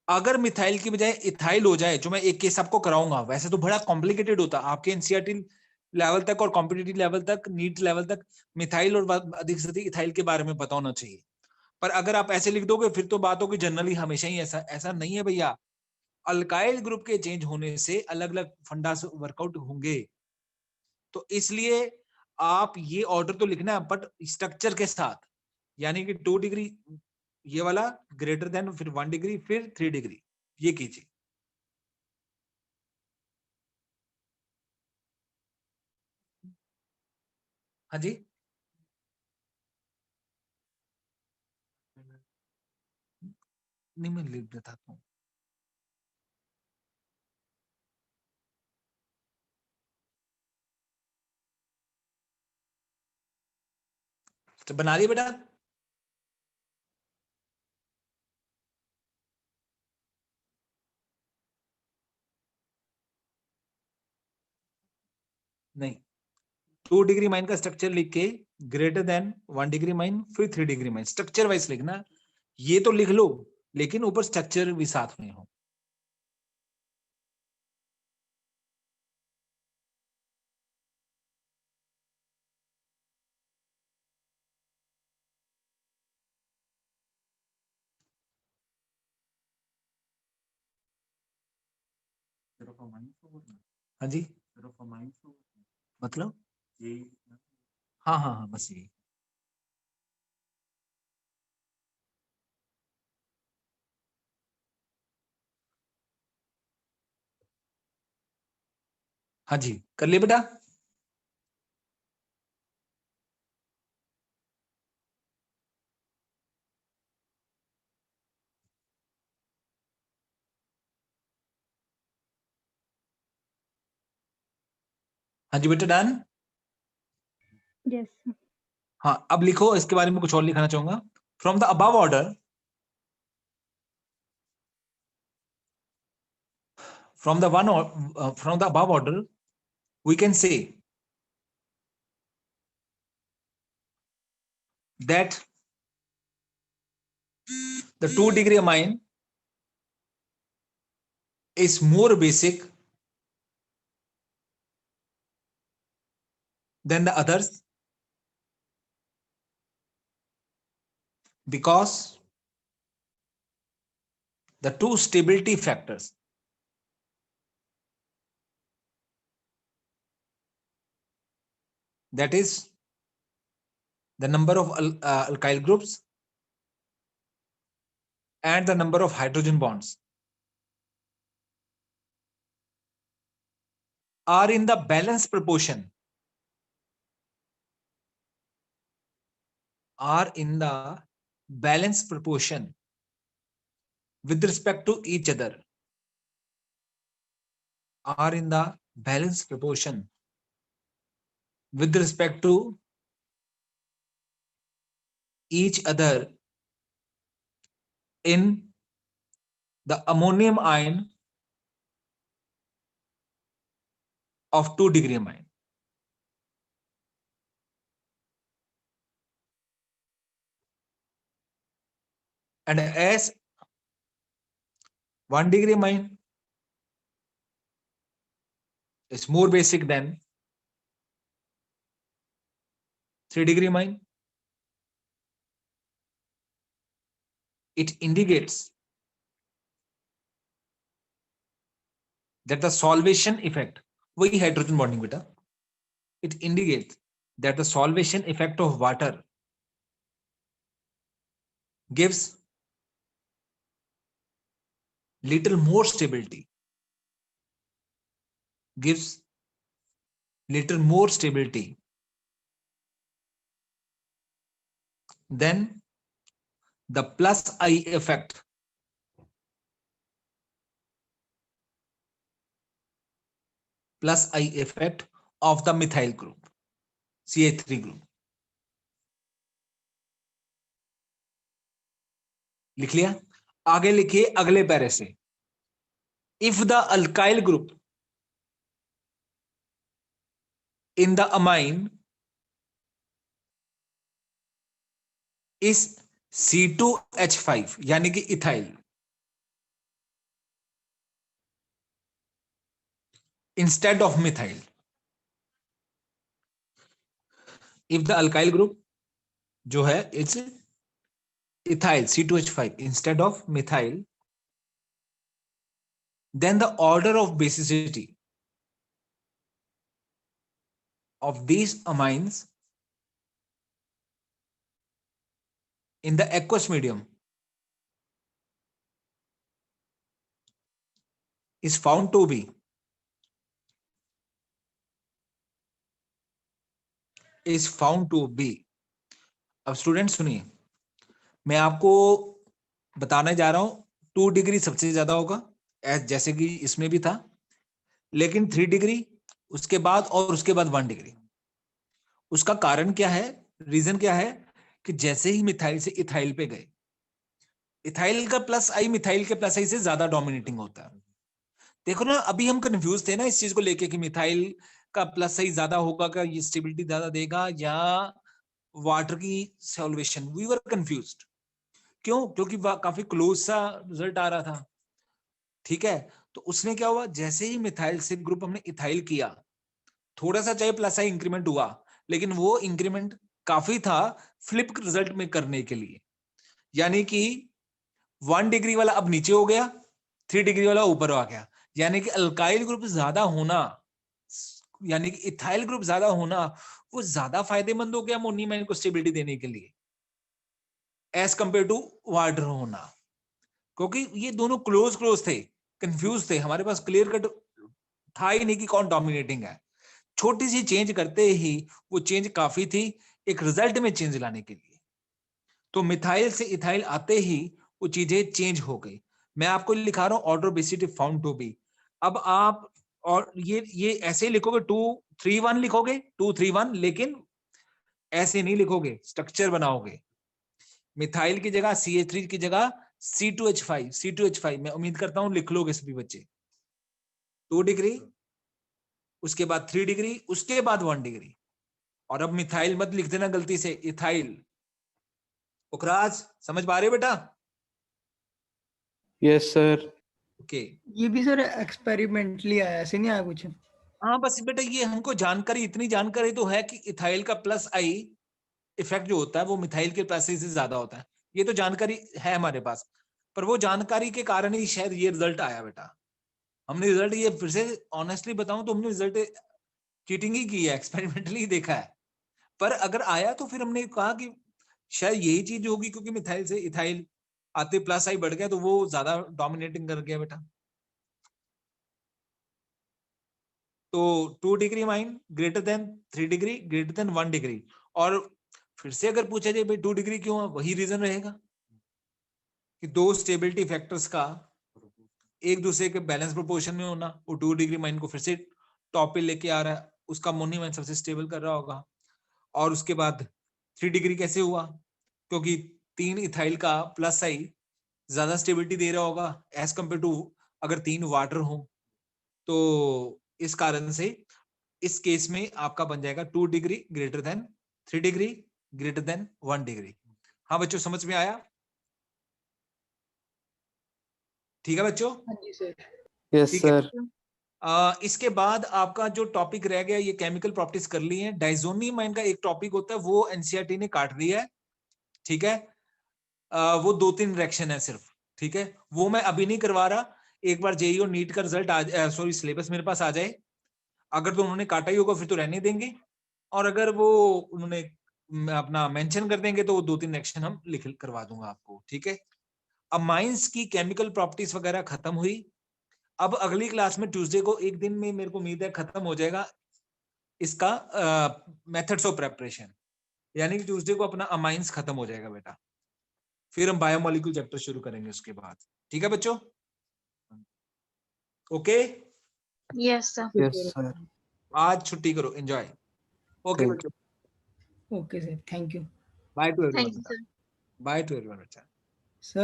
अगर मिथाइल की बजाय इथाइल हो जाए, जो मैं एक केस आपको कराऊंगा, वैसे तो बड़ा कॉम्प्लिकेटेड होता, आपके एनसीईआरटी लेवल तक और कॉम्पिटिटिव लेवल तक, नीट लेवल तक मिथाइल और अधिक से अधिक इथाइल के बारे में पता होना चाहिए। पर अगर आप ऐसे लिख दोगे फिर तो बात होगी जनरली हमेशा ही ऐसा नहीं है भैया। अल्काइल ग्रुप के चेंज होने से अलग अलग फंडा वर्कआउट होंगे, तो इसलिए आप ये ऑर्डर तो लिखना है बट स्ट्रक्चर के साथ, यानी कि 2 डिग्री ये वाला ग्रेटर देन, फिर 1 डिग्री, फिर 3 डिग्री, ये कीजिए। हाँ जी, नहीं मैं लिख देता हूँ। तो बना लिया बेटा? नहीं, 2 डिग्री माइन का स्ट्रक्चर लिख के ग्रेटर देन 1 डिग्री माइन, फिर 3 डिग्री माइन, स्ट्रक्चर वाइज लिखना। ये तो लिख लो, लेकिन ऊपर स्ट्रक्चर भी साथ में हो। हाँ जी, मतलब हाँ हाँ हाँ, बस यही। हाँ जी, कर लिए बेटा? हाँ जी बेटा, डन। Yes. हाँ, अब लिखो, इसके बारे में कुछ और लिखना चाहूंगा। From the above order, from the one or from the above order, we can say that the 2 degree amine is more basic than the others because the two stability factors, that is the number of alkyl groups and the number of hydrogen bonds, are in the balanced proportion, with respect to each other, are in the balanced proportion with respect to each other in the ammonium ion of 2 degree amine. And as 1 degree amine is more basic than 3 degree amine, it indicates that the solvation effect, वही hydrogen bonding बेटा, it indicates that the solvation effect of water gives little more stability, than the plus I effect of the methyl group, CH3 group. लिख लिया? आगे लिखिए अगले पैरे से, if the alkyl group in the amine is C2H5 यानी कि ethyl, instead of methyl, if the alkyl group जो है it's ethyl C2H5 instead of methyl, then the order of basicity of these amines in the aqueous medium is found to be अब student सुनिए, मैं आपको बताने जा रहा हूं 2 डिग्री सबसे ज्यादा होगा, जैसे कि इसमें भी था, लेकिन 3 डिग्री उसके बाद और उसके बाद 1 डिग्री। उसका कारण क्या है, रीजन क्या है कि जैसे ही मिथाइल से इथाइल पे गए, इथाइल का प्लस आई मिथाइल के प्लस आई से ज्यादा डोमिनेटिंग होता है। देखो ना, अभी हम कंफ्यूज थे ना इस चीज को लेके कि मिथाइल का प्लस आई ज्यादा होगा क्या, ये स्टेबिलिटी ज्यादा देगा या वाटर की सॉल्वेशन, वी वर कंफ्यूज्ड। क्यों? क्योंकि काफी क्लोज सा रिजल्ट आ रहा था। ठीक है, तो उसने क्या हुआ, जैसे ही मिथाइल सिप ग्रुप हमने इथाइल किया, थोड़ा सा चाहे प्लस आई इंक्रीमेंट हुआ, लेकिन वो इंक्रीमेंट काफी था फ्लिप रिजल्ट में करने के लिए। यानी कि 1 डिग्री वाला अब नीचे हो गया, 3 डिग्री वाला ऊपर आ गया। यानी कि अल्काइल ग्रुप ज्यादा होना, यानी कि इथाइल ग्रुप ज्यादा होना, वो ज्यादा फायदेमंद हो गया अमोनियम को स्टेबिलिटी देने के लिए एज कंपेयर टू वाटर होना। क्योंकि ये दोनों क्लोज क्लोज थे, कंफ्यूज थे, हमारे पास क्लियर कट था ही नहीं कि कौन डोमिनेटिंग है। छोटी सी चेंज करते ही वो चेंज काफी थी एक रिजल्ट में चेंज लाने के लिए। तो मिथाइल से इथाइल आते ही वो चीजें चेंज हो गई। मैं आपको लिखा रहा हूं ऑर्डर बेसिटी फाउंड टू बी। अब आप और ये ऐसे लिखोगे 2-3-1 लिखोगे 2-3-1, लेकिन ऐसे नहीं लिखोगे, स्ट्रक्चर बनाओगे। मिथाइल की जगह CH3 की जगह C2H5 मैं उम्मीद करता हूं लिख लोगे सभी बच्चे। 2 डिग्री, उसके बाद 3 डिग्री, उसके बाद 1 डिग्री। और अब मिथाइल मत लिख देना गलती से, इथाइल। पुखराज समझ पा रहे हो बेटा? Yes sir. ओके। ये भी सर एक्सपेरिमेंटली आया, ऐसे नहीं आया कुछ? हाँ बस बेटा ये हमको जानकारी, इतनी जानकारी तो है कि इथाइल का प्लस आई इफेक्ट जो होता है वो मिथाइल के प्लस आई से ज्यादा होता है। ये तो जानकारी है हमारे पास, पर वो जानकारी के कारण ही शायद ये रिजल्ट आया बेटा। हमने रिजल्ट, ये फिर से ऑनेस्टली बताऊं तो हमने रिजल्ट चीटिंग ही की है, एक्सपेरिमेंटली ही देखा है। पर अगर आया तो फिर हमने कहा कि शायद यही चीज होगी, क्योंकि मिथाइल से इथाइल आते प्लस आई बढ़ गया तो वो ज्यादा डोमिनेटिंग कर गया बेटा। तो 2 degree mine greater than 3 degree greater than 1 degree. और फिर से अगर पूछा जाए भाई 2 डिग्री क्यों है, वही रीजन रहेगा कि दो स्टेबिलिटी फैक्टर्स का एक दूसरे के बैलेंस प्रोपोर्शन में होना। वो 2 डिग्री माइन को फिर से टॉप पे लेके आ रहा है, उसका अमोनियम सबसे स्टेबल कर रहा होगा। और उसके बाद 3 डिग्री कैसे हुआ, क्योंकि 3 इथाइल का प्लस आई ज्यादा स्टेबिलिटी दे रहा होगा एज कंपेयर टू अगर 3 वाटर हो। तो इस कारण से इस केस में आपका बन जाएगा 2 degree greater than 3 degree greater than 1 degree. हाँ बच्चों समझ में आया? ठीक है बच्चों? हाँ जी सर। यस ठीक है। सर। इसके बाद आपका जो टॉपिक रह गया, ये केमिकल प्रॉपर्टीज कर ली है। डाइजोनियम आयन का एक टॉपिक होता है, वो एनसीईआरटी ने काट दिया है। ठीक है, वो 2-3 रिएक्शन है सिर्फ। ठीक है, वो मैं अभी नहीं करवा रहा। एक बार जेईई और नीट का रिजल्ट सॉरी सिलेबस मेरे पास आ जाए, अगर तो उन्होंने काटा ही होगा फिर तो रहने देंगे, और अगर वो उन्होंने अपना मेंशन कर देंगे तो वो 2-3 रिएक्शन हम लिख करवा दूंगा आपको। ठीक है, अब माइंस की केमिकल प्रॉपर्टीज वगैरह खत्म हुई। अब अगली क्लास में ट्यूसडे को एक दिन में मेरे को उम्मीद है खत्म हो जाएगा इसका मेथड्स ऑफ प्रेपरेशन, यानी कि ट्यूसडे को अपना अमाइंस खत्म हो जाएगा बेटा। फिर हम बायोमोलिक्यूल चैप्टर शुरू करेंगे उसके बाद। ठीक है बच्चों? Okay, yes sir. Yes sir. आज छुट्टी करो, एंजॉय। ओके Thank बच्चों, okay sir, thank you by two thank everyone you बेटा, सर। बाय टू एवरीवन बच्चा। सर।